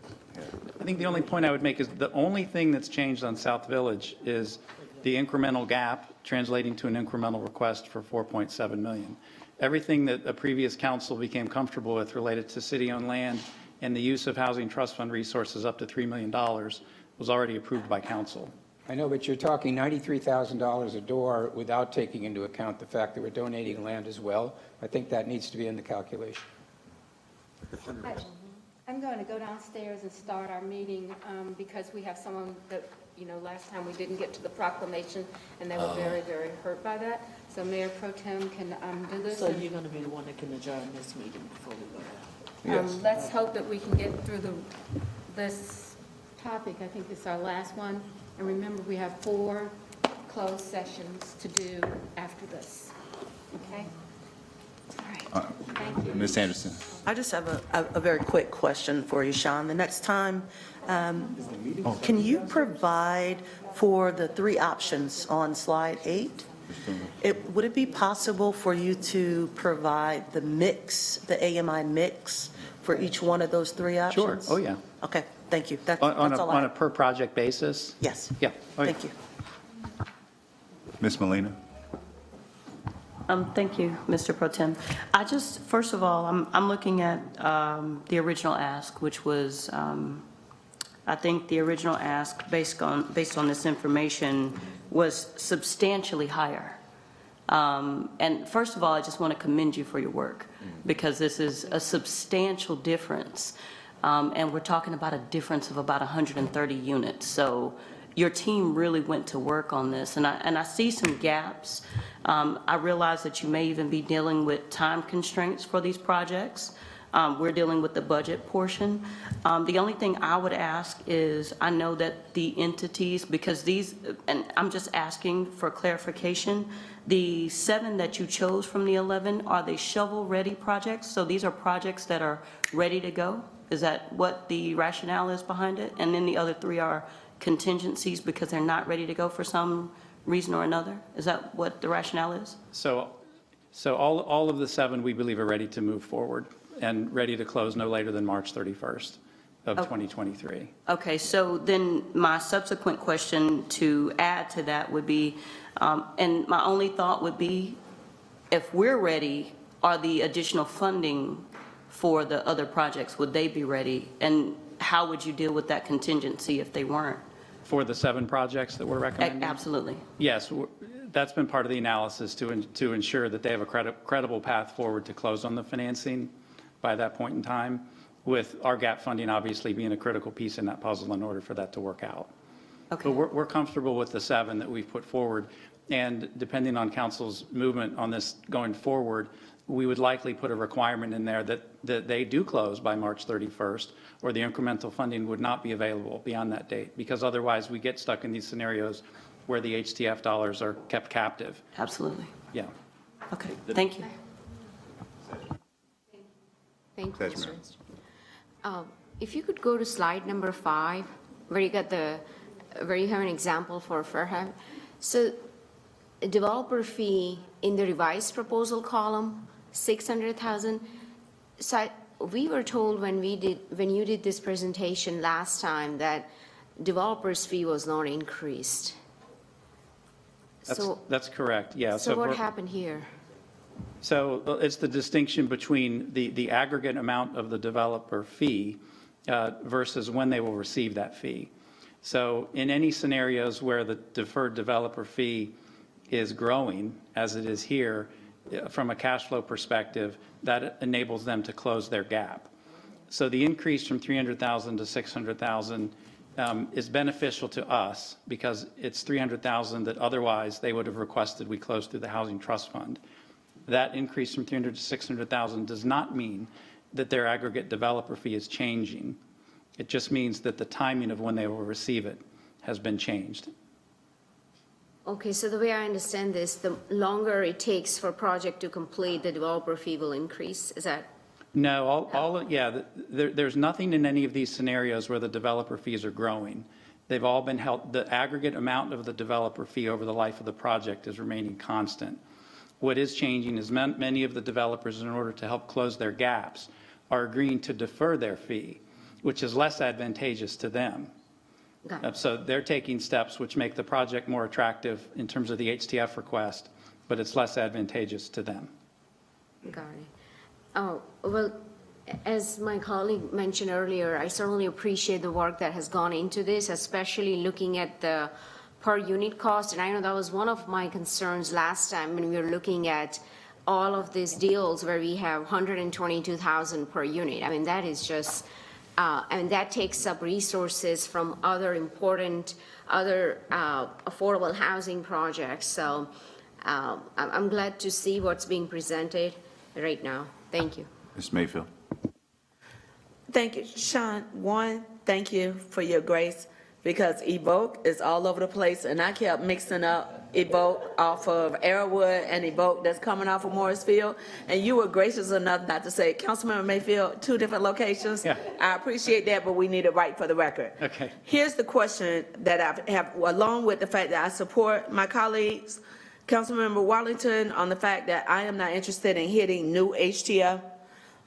I think the only point I would make is the only thing that's changed on South Village is the incremental gap translating to an incremental request for 4.7 million. Everything that a previous council became comfortable with related to city-owned land and the use of Housing Trust Fund resources up to $3 million was already approved by council. I know, but you're talking $93,000 a door without taking into account the fact that we're donating land as well. I think that needs to be in the calculation. I'm going to go downstairs and start our meeting because we have someone that, last time we didn't get to the proclamation, and they were very, very hurt by that. So Mayor Pro Tem can do this. So you're gonna be the one that can adjourn this meeting before we go out? Let's hope that we can get through this topic. I think it's our last one. And remember, we have 4 closed sessions to do after this. Okay? All right. Thank you. Ms. Anderson. I just have a very quick question for you, Sean. The next time, can you provide for the 3 options on slide 8? Would it be possible for you to provide the mix, the AMI mix for each one of those three Sure, options? oh, yeah. Okay, thank you. That's On all I a have. per-project basis? Yes, Yeah. Oh, yeah. thank you. Ms. Molina? Thank you, Mr. Pro Tem. First of all, I'm looking at the original ask, which was, I think the original ask, based on this information, was substantially higher. And first of all, I just want to commend you for your work, because this is a substantial difference. And we're talking about a difference of about 130 units. So your team really went to work on this, and I see some gaps. I realize that you may even be dealing with time constraints for these projects. We're dealing with the budget portion. The only thing I would ask is, I know that the entities, because these, and I'm just asking for clarification, the 7 that you chose from the 11, are they shovel-ready projects? So these are projects that are ready to go? Is that what the rationale is behind it? And then the other 3 are contingencies because they're not ready to go for some reason or another? Is that what the rationale is? So all of the 7, we believe, are ready to move forward and ready to close no later than March 31st of 2023. Okay, so then my subsequent question to add to that would be, and my only thought would be, if we're ready, are the additional funding for the other projects, would they be ready? And how would you deal with that contingency if they weren't? For the 7 projects that we're recommending? Absolutely. Yes, that's been part of the analysis to ensure that they have a credible path forward to close on the financing by that point in time, with our gap funding obviously being a critical piece in that puzzle in order for that to work out. Okay. But we're comfortable with the 7 that we've put forward, and depending on council's movement on this going forward, we would likely put a requirement in there that they do close by March 31st, or the incremental funding would not be available beyond that date, because otherwise we get stuck in these scenarios where the HTF dollars are kept captive. Absolutely. Yeah. Okay, thank you. Thank you, Mr. Winston. If you could go to slide number 5, where you got where you have an example for Fairham. So a developer fee in the revised proposal column, 600,000. So we were told when you did this presentation last time that developer's fee was not increased. That's correct, yeah. So what happened here? So it's the distinction between the aggregate amount of the developer fee versus when they will receive that fee. So in any scenarios where the deferred developer fee is growing, as it is here, from a cash flow perspective, that enables them to close their gap. So the increase from 300,000 to 600,000 is beneficial to us because it's 300,000 that otherwise they would have requested we close through the Housing Trust Fund. That increase from 300 to 600,000 does not mean that their aggregate developer fee is changing. It just means that the timing of when they will receive it has been changed. Okay, so the way I understand this, the longer it takes for a project to complete, the developer fee will increase, is that? No, there's nothing in any of these scenarios where the developer fees are growing. They've all been held, the aggregate amount of the developer fee over the life of the project is remaining constant. What is changing is many of the developers, in order to help close their gaps, are agreeing to defer their fee, which is less advantageous to them. So they're taking steps which make the project more attractive in terms of the HTF request, but it's less advantageous to them. Got it. Oh, well, as my colleague mentioned earlier, I certainly appreciate the work that has gone into this, especially looking at the per unit cost. And I know that was one of my concerns last time when we were looking at all of these deals where we have 122,000 per unit. I mean, that is just, and that takes up resources from other important, affordable housing projects. So I'm glad to see what's being presented right now. Thank you. Ms. Mayfield? Thank you, Sean. One, thank you for your grace, because Evoke is all over the place, and I kept mixing up Evoke off of Arrowwood and Evoke that's coming off of Morrisfield, and you were gracious enough not to say, Councilmember Mayfield, 2 different locations. Yeah. I appreciate that, but we need it right for the record. Okay. Here's the question that I have, along with the fact that I support my colleagues, Councilmember Wallington, on the fact that I am not interested in hitting new HTF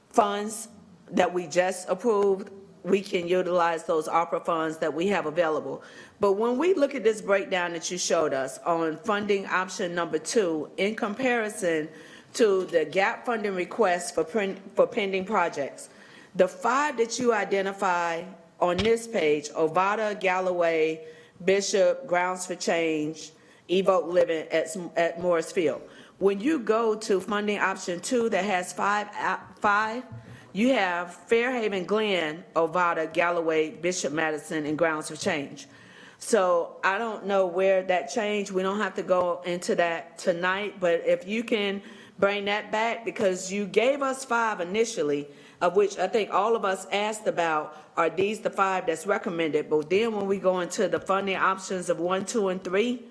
funds that we just approved. We can utilize those ARPA funds that we have available. But when we look at this breakdown that you showed us on funding option number 2, in comparison to the gap funding request for pending projects, the 5 that you identify on this page, Ovada, Galloway, Bishop, Grounds for Change, Evoke Living at Morris Field. When you go to funding option 2 that has 5, you have Fairhaven, Glen, Ovada, Galloway, Bishop Madison, and Grounds for Change. So I don't know where that changed. We don't have to go into that tonight, but if you can bring that back, because you gave us 5 initially, of which I think all of us asked about, are these the 5 that's recommended? But then when we go into the funding options of 1, 2, and 3,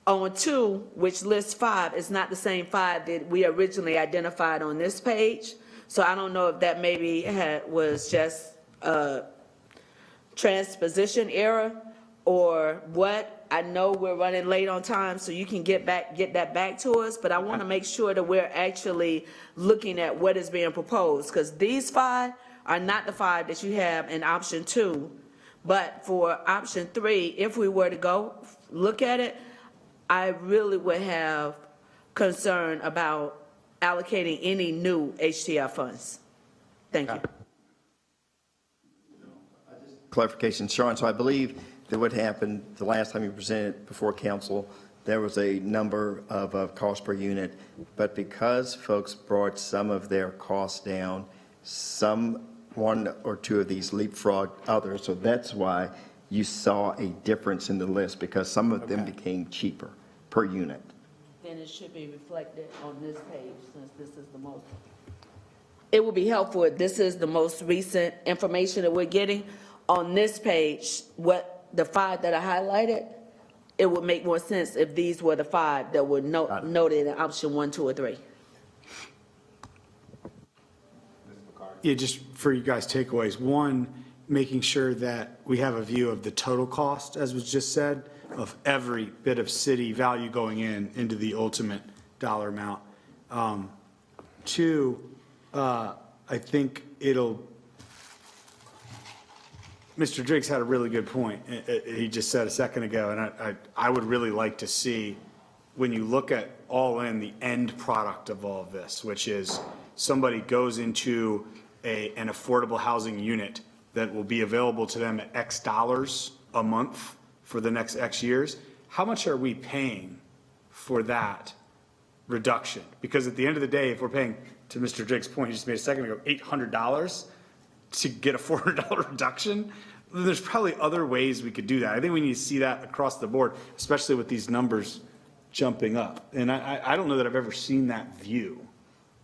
on 2, which lists 5, is not the same 5 that we originally identified on this page. So I don't know if that maybe was just a transposition error or what. I know we're running late on time, so you can get that back to us, but I want to make sure that we're actually looking at what is being proposed, because these 5 are not the 5 that you have in option 2. But for option 3, if we were to go look at it, I really would have concern about allocating any new HTF funds. Thank you. Clarification, Sean, so I believe that what happened the last time you presented before council, there was a number of cost per unit, but because folks brought some of their costs down, one or two of these leapfrogged others, so that's why you saw a difference in the list, because some of them became cheaper per unit. Then it should be reflected on this page, since this is the most. It would be helpful if this is the most recent information that we're getting. On this page, what the 5 that I highlighted, it would make more sense if these were the 5 that were noted in option 1, 2, or 3. Yeah, just for you guys' takeaways. 1, making sure that we have a view of the total cost, as was just said, of every bit of city value going into the ultimate dollar amount. 2, I think Mr. Driggs had a really good point. He just said a second ago, and I would really like to see, when you look at all in the end product of all of this, which is somebody goes into an affordable housing unit that will be available to them at X dollars a month for the next X years, how much are we paying for that reduction? Because at the end of the day, if we're paying, to Mr. Driggs' point, he just made a second ago, $800 to get a $400 reduction, then there's probably other ways we could do that. I think we need to see that across the board, especially with these numbers jumping up. And I don't know that I've ever seen that view.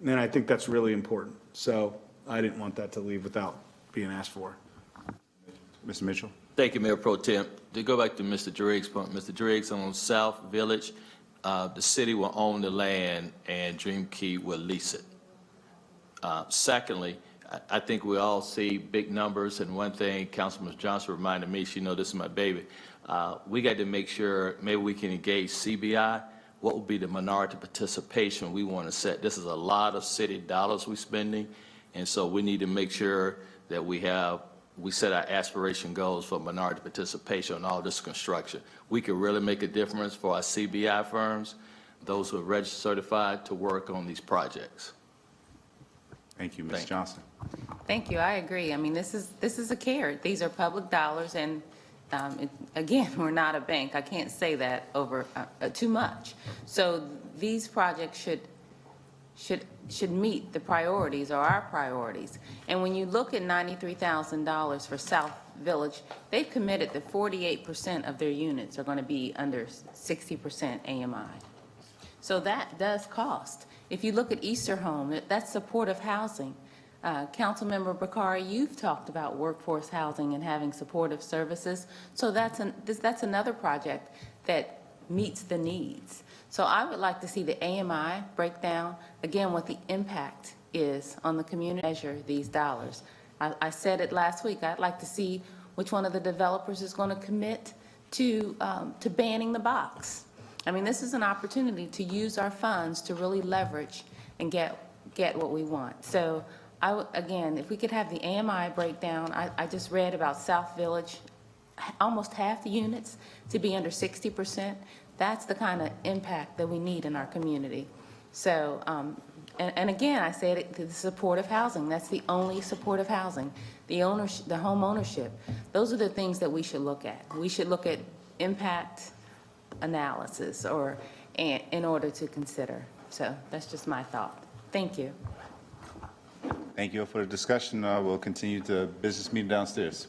And I think that's really important. So I didn't want that to leave without being asked for. Mr. Mitchell? Thank you, Mayor Pro Tem. To go back to Mr. Driggs' point, Mr. Driggs, on South Village, the city will own the land and Dream Key will lease it. Secondly, I think we all see big numbers, and one thing Councilman Johnson reminded me, she knows this is my baby, we got to make sure maybe we can engage CBI. What will be the minority participation we want to set? This is a lot of city dollars we're spending, and so we need to make sure that we set our aspiration goals for minority participation on all this construction. We could really make a difference for our CBI firms, those who are registered certified, to work on these projects. Thank you, Ms. Johnson. Thank you. I agree. I mean, this is a carrot. These are public dollars, and again, we're not a bank. I can't say that over too much. So these projects should meet the priorities, or our priorities. And when you look at $93,000 for South Village, they've committed that 48% of their units are going to be under 60% AMI. So that does cost. If you look at Easter Home, that's supportive housing. Councilmember Bakari, you've talked about workforce housing and having supportive services. So that's another project that meets the needs. So I would like to see the AMI break down, again, what the impact is on the community, measure these dollars. I said it last week, I'd like to see which one of the developers is going to commit to banning the box. I mean, this is an opportunity to use our funds to really leverage and get what we want. So again, if we could have the AMI breakdown, I just read about South Village, almost half the units to be under 60%. That's the kind of impact that we need in our community. So, and again, I said it, the supportive housing, that's the only supportive housing. The home ownership, those are the things that we should look at. We should look at impact analysis in order to consider. So that's just my thought. Thank you. Thank you for the discussion. We'll continue the business meeting downstairs.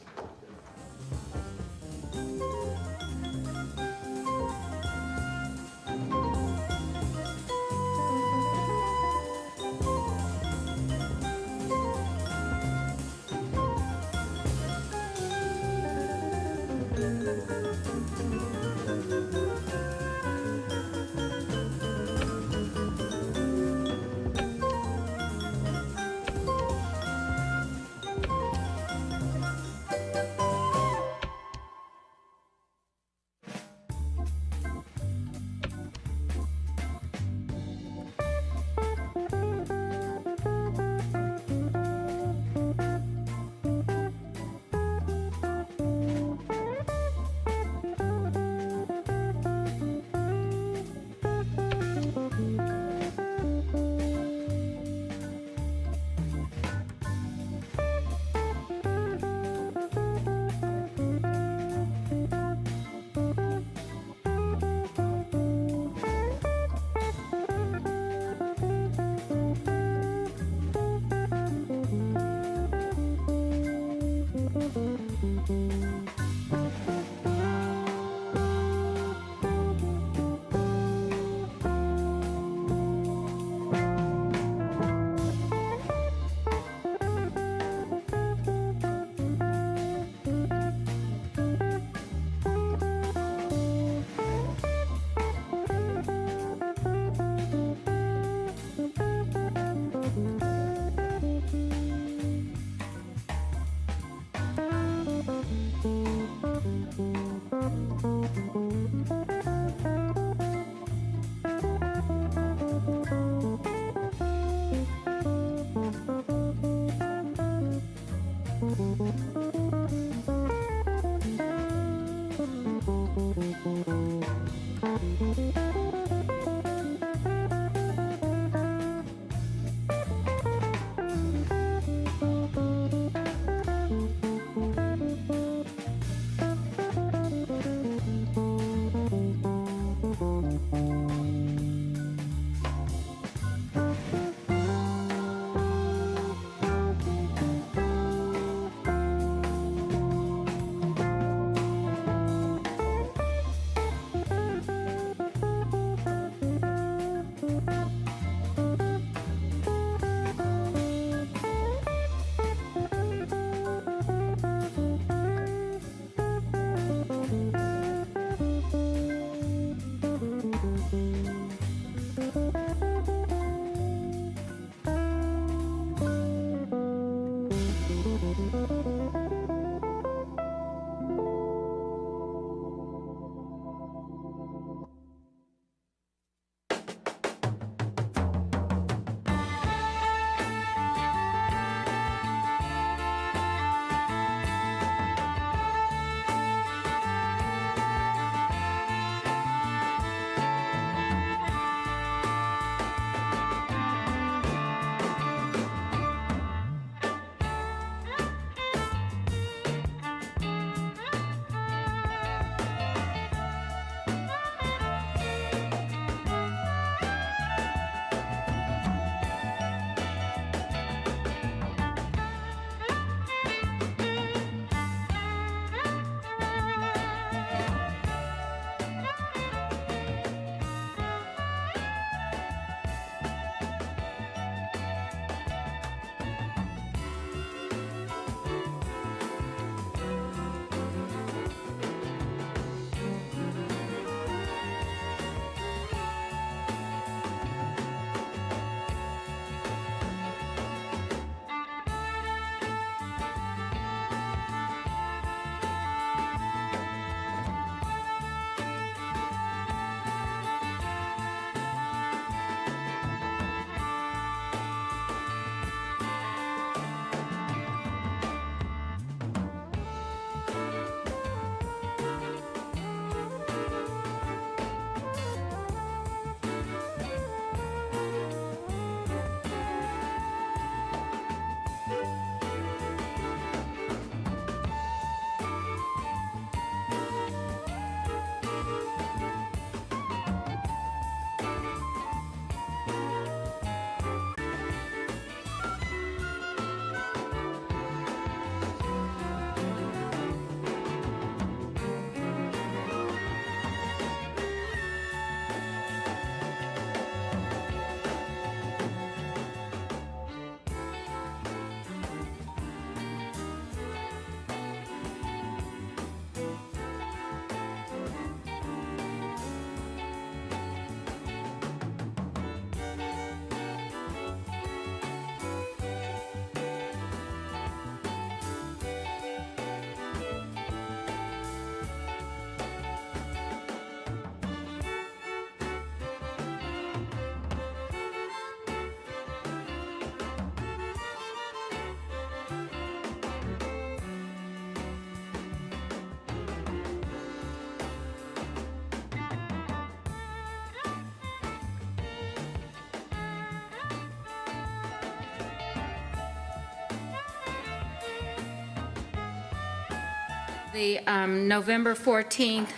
The November 14th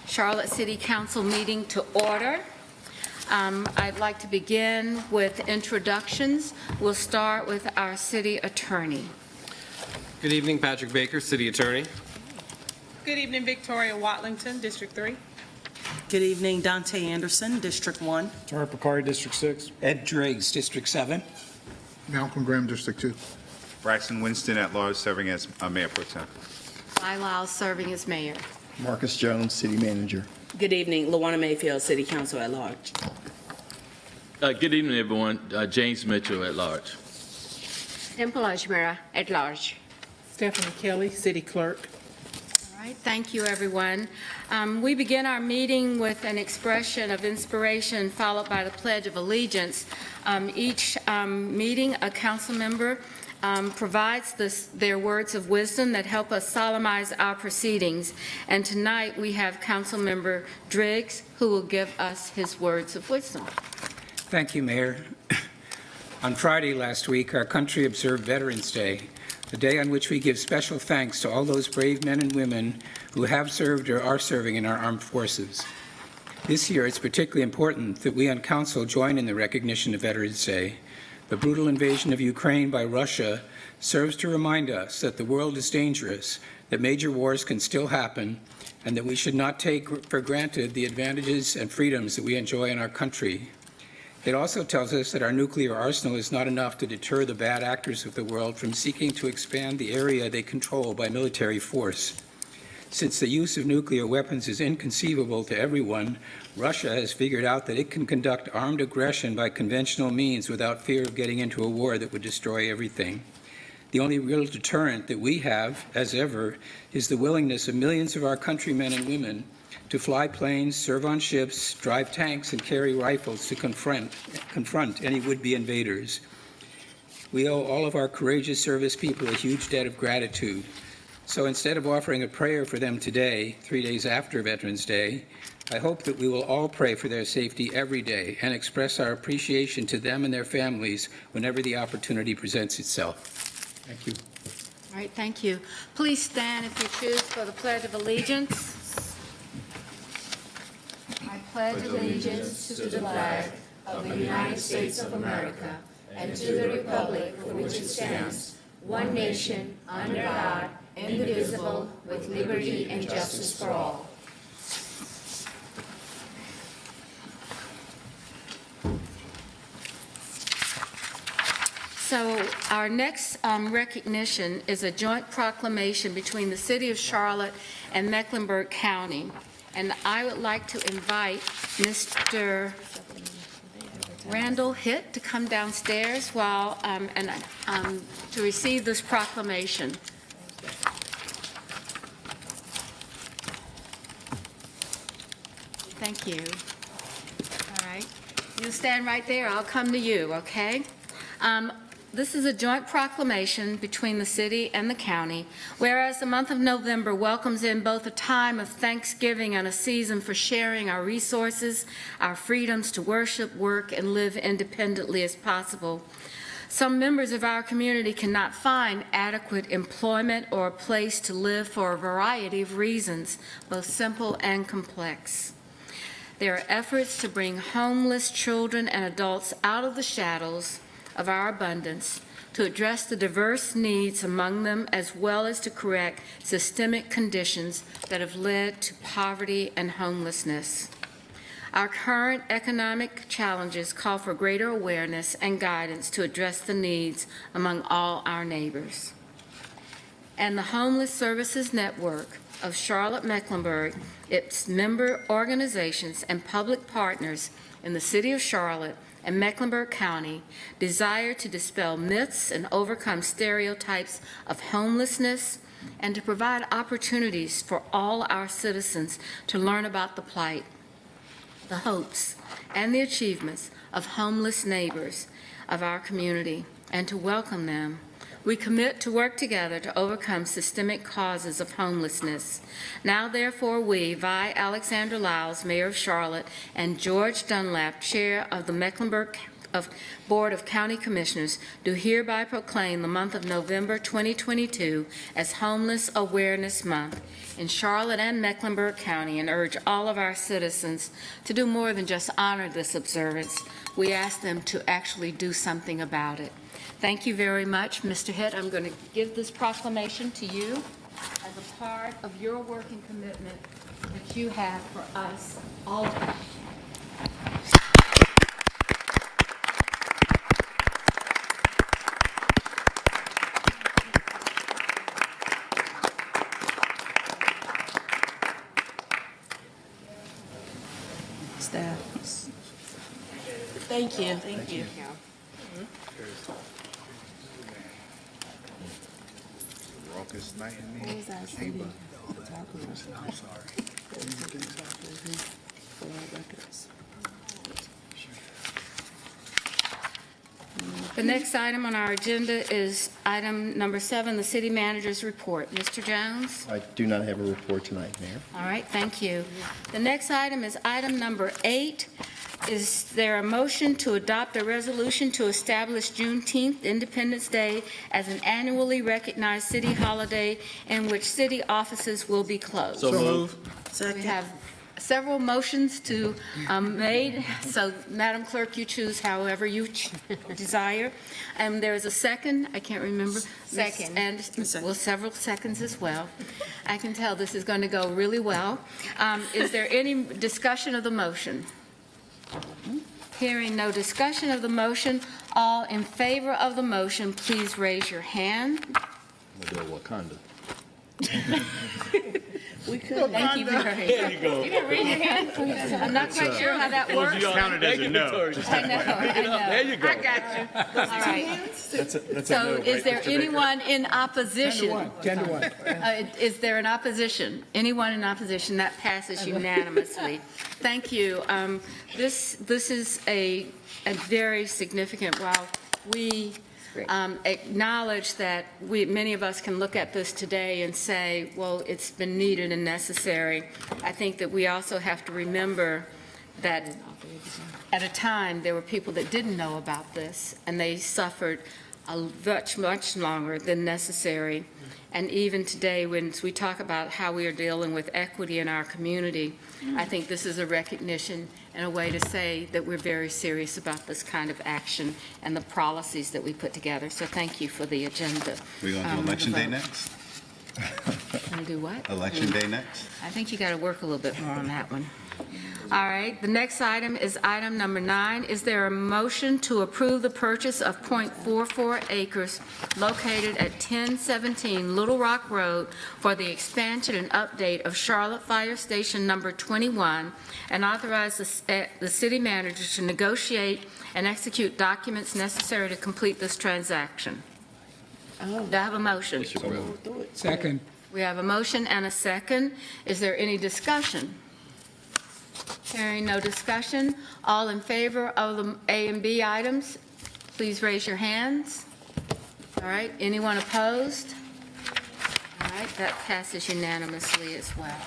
Charlotte City Council meeting to order. I'd like to begin with introductions. We'll start with our city attorney. Good evening, Patrick Baker, City Attorney. Good evening, Victoria Watlington, District 3. Good evening, Dante Anderson, District 1. Tara Picard, District 6. Ed Driggs, District 7. Malcolm Graham, District 2. Braxton Winston at large, serving as Mayor Pro Tem. Lyle serving as mayor. Marcus Jones, city manager. Good evening, Luana Mayfield, City Council at Large. Good evening, everyone. James Mitchell at large. Dimple Ajmera at large. Stephanie Kelly, City Clerk. All right, thank you, everyone. We begin our meeting with an expression of inspiration followed by the Pledge of Allegiance. Each meeting, a council member provides their words of wisdom that help us solemnize our proceedings. And tonight we have Council Member Driggs, who will give us his words of wisdom. Thank you, Mayor. On Friday last week, our country observed Veterans Day, a day on which we give special thanks to all those brave men and women who have served or are serving in our armed forces. This year, it's particularly important that we on Council join in the recognition of Veterans Day. The brutal invasion of Ukraine by Russia serves to remind us that the world is dangerous, that major wars can still happen, and that we should not take for granted the advantages and freedoms that we enjoy in our country. It also tells us that our nuclear arsenal is not enough to deter the bad actors of the world from seeking to expand the area they control by military force. Since the use of nuclear weapons is inconceivable to everyone, Russia has figured out that it can conduct armed aggression by conventional means without fear of getting into a war that would destroy everything. The only real deterrent that we have, as ever, is the willingness of millions of our countrymen and women to fly planes, serve on ships, drive tanks, and carry rifles to confront any would-be invaders. We owe all of our courageous service people a huge debt of gratitude. So instead of offering a prayer for them today, 3 days after Veterans Day, I hope that we will all pray for their safety every day and express our appreciation to them and their families whenever the opportunity presents itself. Thank you. All right, thank you. Please stand if you choose for the Pledge of Allegiance. I pledge allegiance to the flag of the United States of America and to the republic for which it stands, one nation, under God, indivisible, with liberty and justice for all. So our next recognition is a joint proclamation between the City of Charlotte and Mecklenburg County. And I would like to invite Mr. Randall Hitt to come downstairs while to receive this proclamation. Thank you. All right. You stand right there. I'll come to you, okay? This is a joint proclamation between the city and the county, whereas the month of November welcomes in both a time of thanksgiving and a season for sharing our resources, our freedoms to worship, work, and live independently as possible. Some members of our community cannot find adequate employment or a place to live for a variety of reasons, both simple and complex. There are efforts to bring homeless children and adults out of the shadows of our abundance, to address the diverse needs among them, as well as to correct systemic conditions that have led to poverty and homelessness. Our current economic challenges call for greater awareness and guidance to address the needs among all our neighbors. And the Homeless Services Network of Charlotte-Mecklenburg, its member organizations and public partners in the City of Charlotte and Mecklenburg County desire to dispel myths and overcome stereotypes of homelessness and to provide opportunities for all our citizens to learn about the plight, the hopes, and the achievements of homeless neighbors of our community and to welcome them. We commit to work together to overcome systemic causes of homelessness. Now, therefore, we, Vi Alexander Lyles, Mayor of Charlotte, and George Dunlap, Chair of the Mecklenburg Board of County Commissioners do hereby proclaim the month of November 2022 as Homeless Awareness Month in Charlotte and Mecklenburg County, and urge all of our citizens to do more than just honor this observance. We ask them to actually do something about it. Thank you very much, Mr. Hitt. I'm going to give this proclamation to you as a part of your working commitment that you have for us all. Staff. Thank you. Thank you. Raucous night in me. I'm sorry. The next item on our agenda is item number 7, the city manager's report. Mr. Jones? I do not have a report tonight, Mayor. All right, thank you. The next item is item number 8. Is there a motion to adopt a resolution to establish Juneteenth, Independence Day, as an annually recognized city holiday in which city offices will be closed? So move. We have several motions to made, so Madam Clerk, you choose however you desire. And there is a second, I can't remember. Second. And, well, several seconds as well. I can tell this is going to go really well. Is there any discussion of the motion? Hearing no discussion of the motion, all in favor of the motion, please raise your hand. We could. Thank you very much. There you go. You can raise your hand. I'm not quite sure how that works. Counted as a no. I know. There you go. I got you. All right. So is there anyone in opposition? 10 to 1. Is there an opposition? Anyone in opposition? That passes unanimously. Thank you. This is a very significant, while we acknowledge that many of us can look at this today and say, well, it's been needed and necessary. I think that we also have to remember that at a time, there were people that didn't know about this, and they suffered much longer than necessary. And even today, when we talk about how we are dealing with equity in our community, I think this is a recognition and a way to say that we're very serious about this kind of action and the policies that we put together. So thank you for the agenda. We're going to do Election Day next? Going to do what? Election Day next? I think you got to work a little bit more on that one. All right, the next item is item number 9. Is there a motion to approve the purchase of .44 acres located at 1017 Little Rock Road for the expansion and update of Charlotte Fire Station Number 21, and authorize the city manager to negotiate and execute documents necessary to complete this transaction? Do I have a motion? Second. We have a motion and a second. Is there any discussion? Hearing no discussion, all in favor of the A and B items, please raise your hands. All right, anyone opposed? All right, that passes unanimously as well.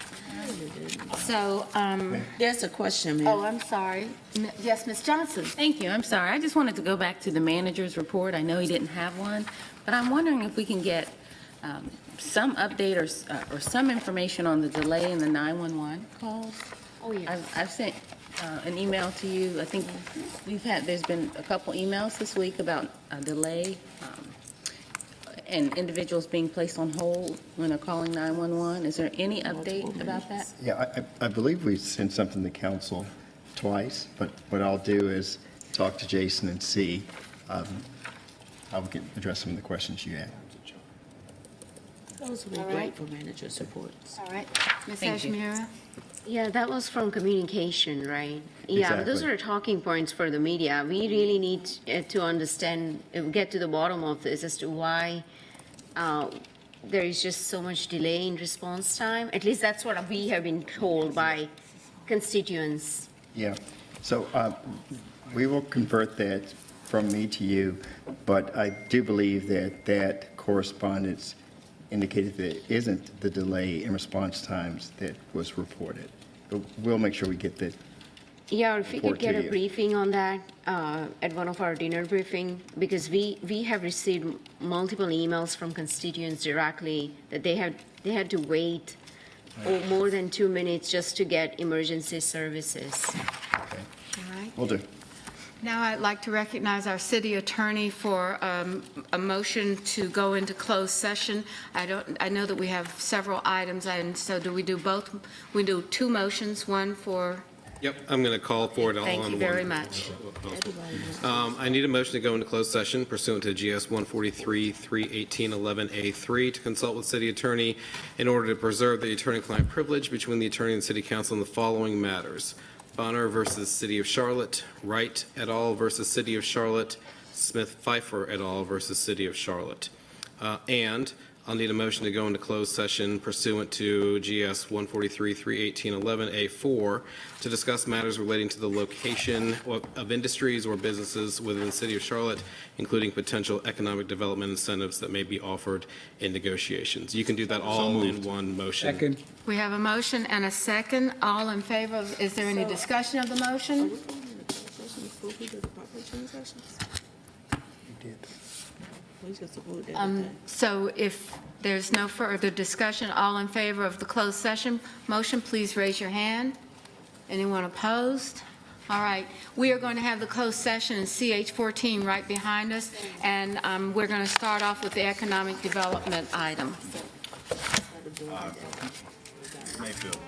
So, There's a question, ma'am. oh, I'm sorry. Yes, Ms. Johnson? Thank you, I'm sorry. I just wanted to go back to the manager's report. I know he didn't have one, but I'm wondering if we can get some update or some information on the delay in the 911 calls. Oh, yes. I've sent an email to you. I think there's been a couple emails this week about a delay and individuals being placed on hold when they're calling 911. Is there any update about that? Yeah, I believe we sent something to council twice, but what I'll do is talk to Jason and see how we can address some of the questions you have. Those would be All great right. for manager supports. All right. Ms. Thank you. Ashmira? Yeah, that was from communication, right? Yeah, but those Exactly. are talking points for the media. We really need to understand, get to the bottom of this as to why there is just so much delay in response time. At least that's what we have been told by constituents. Yeah, so we will convert that from me to you, but I do believe that that correspondence indicated that it isn't the delay in response times that was reported. But we'll make sure we get that Yeah, or if we report could get to a you. briefing on that at one of our dinner briefing, because we have received multiple emails from constituents directly that they had to wait more than 2 minutes just to get emergency services. All right. Will do. Now I'd like to recognize our city attorney for a motion to go into closed session. I know that we have several items, and so do we do both? We do two motions, one for, Yep, I'm going to call for it all on one. thank you very much. I need a motion to go into closed session pursuant to GS 143-318-11A3 to consult with city attorney in order to preserve the attorney-client privilege between the attorney and city council in the following matters: Bonner versus City of Charlotte, Wright et al. Versus City of Charlotte, Smith Pfeiffer et al. Versus City of Charlotte. And I'll need a motion to go into closed session pursuant to GS 143-318-11A4 to discuss matters relating to the location of industries or businesses within the City of Charlotte, including potential economic development incentives that may be offered in negotiations. You can do that all in one motion. Second. We have a motion and a second. All in favor of, is there any discussion of the motion? So if there's no further discussion, all in favor of the closed session motion, please raise your hand. Anyone opposed? All right, we are going to have the closed session in CH14 right behind us, and we're going to start off with the economic development item. Mayfield.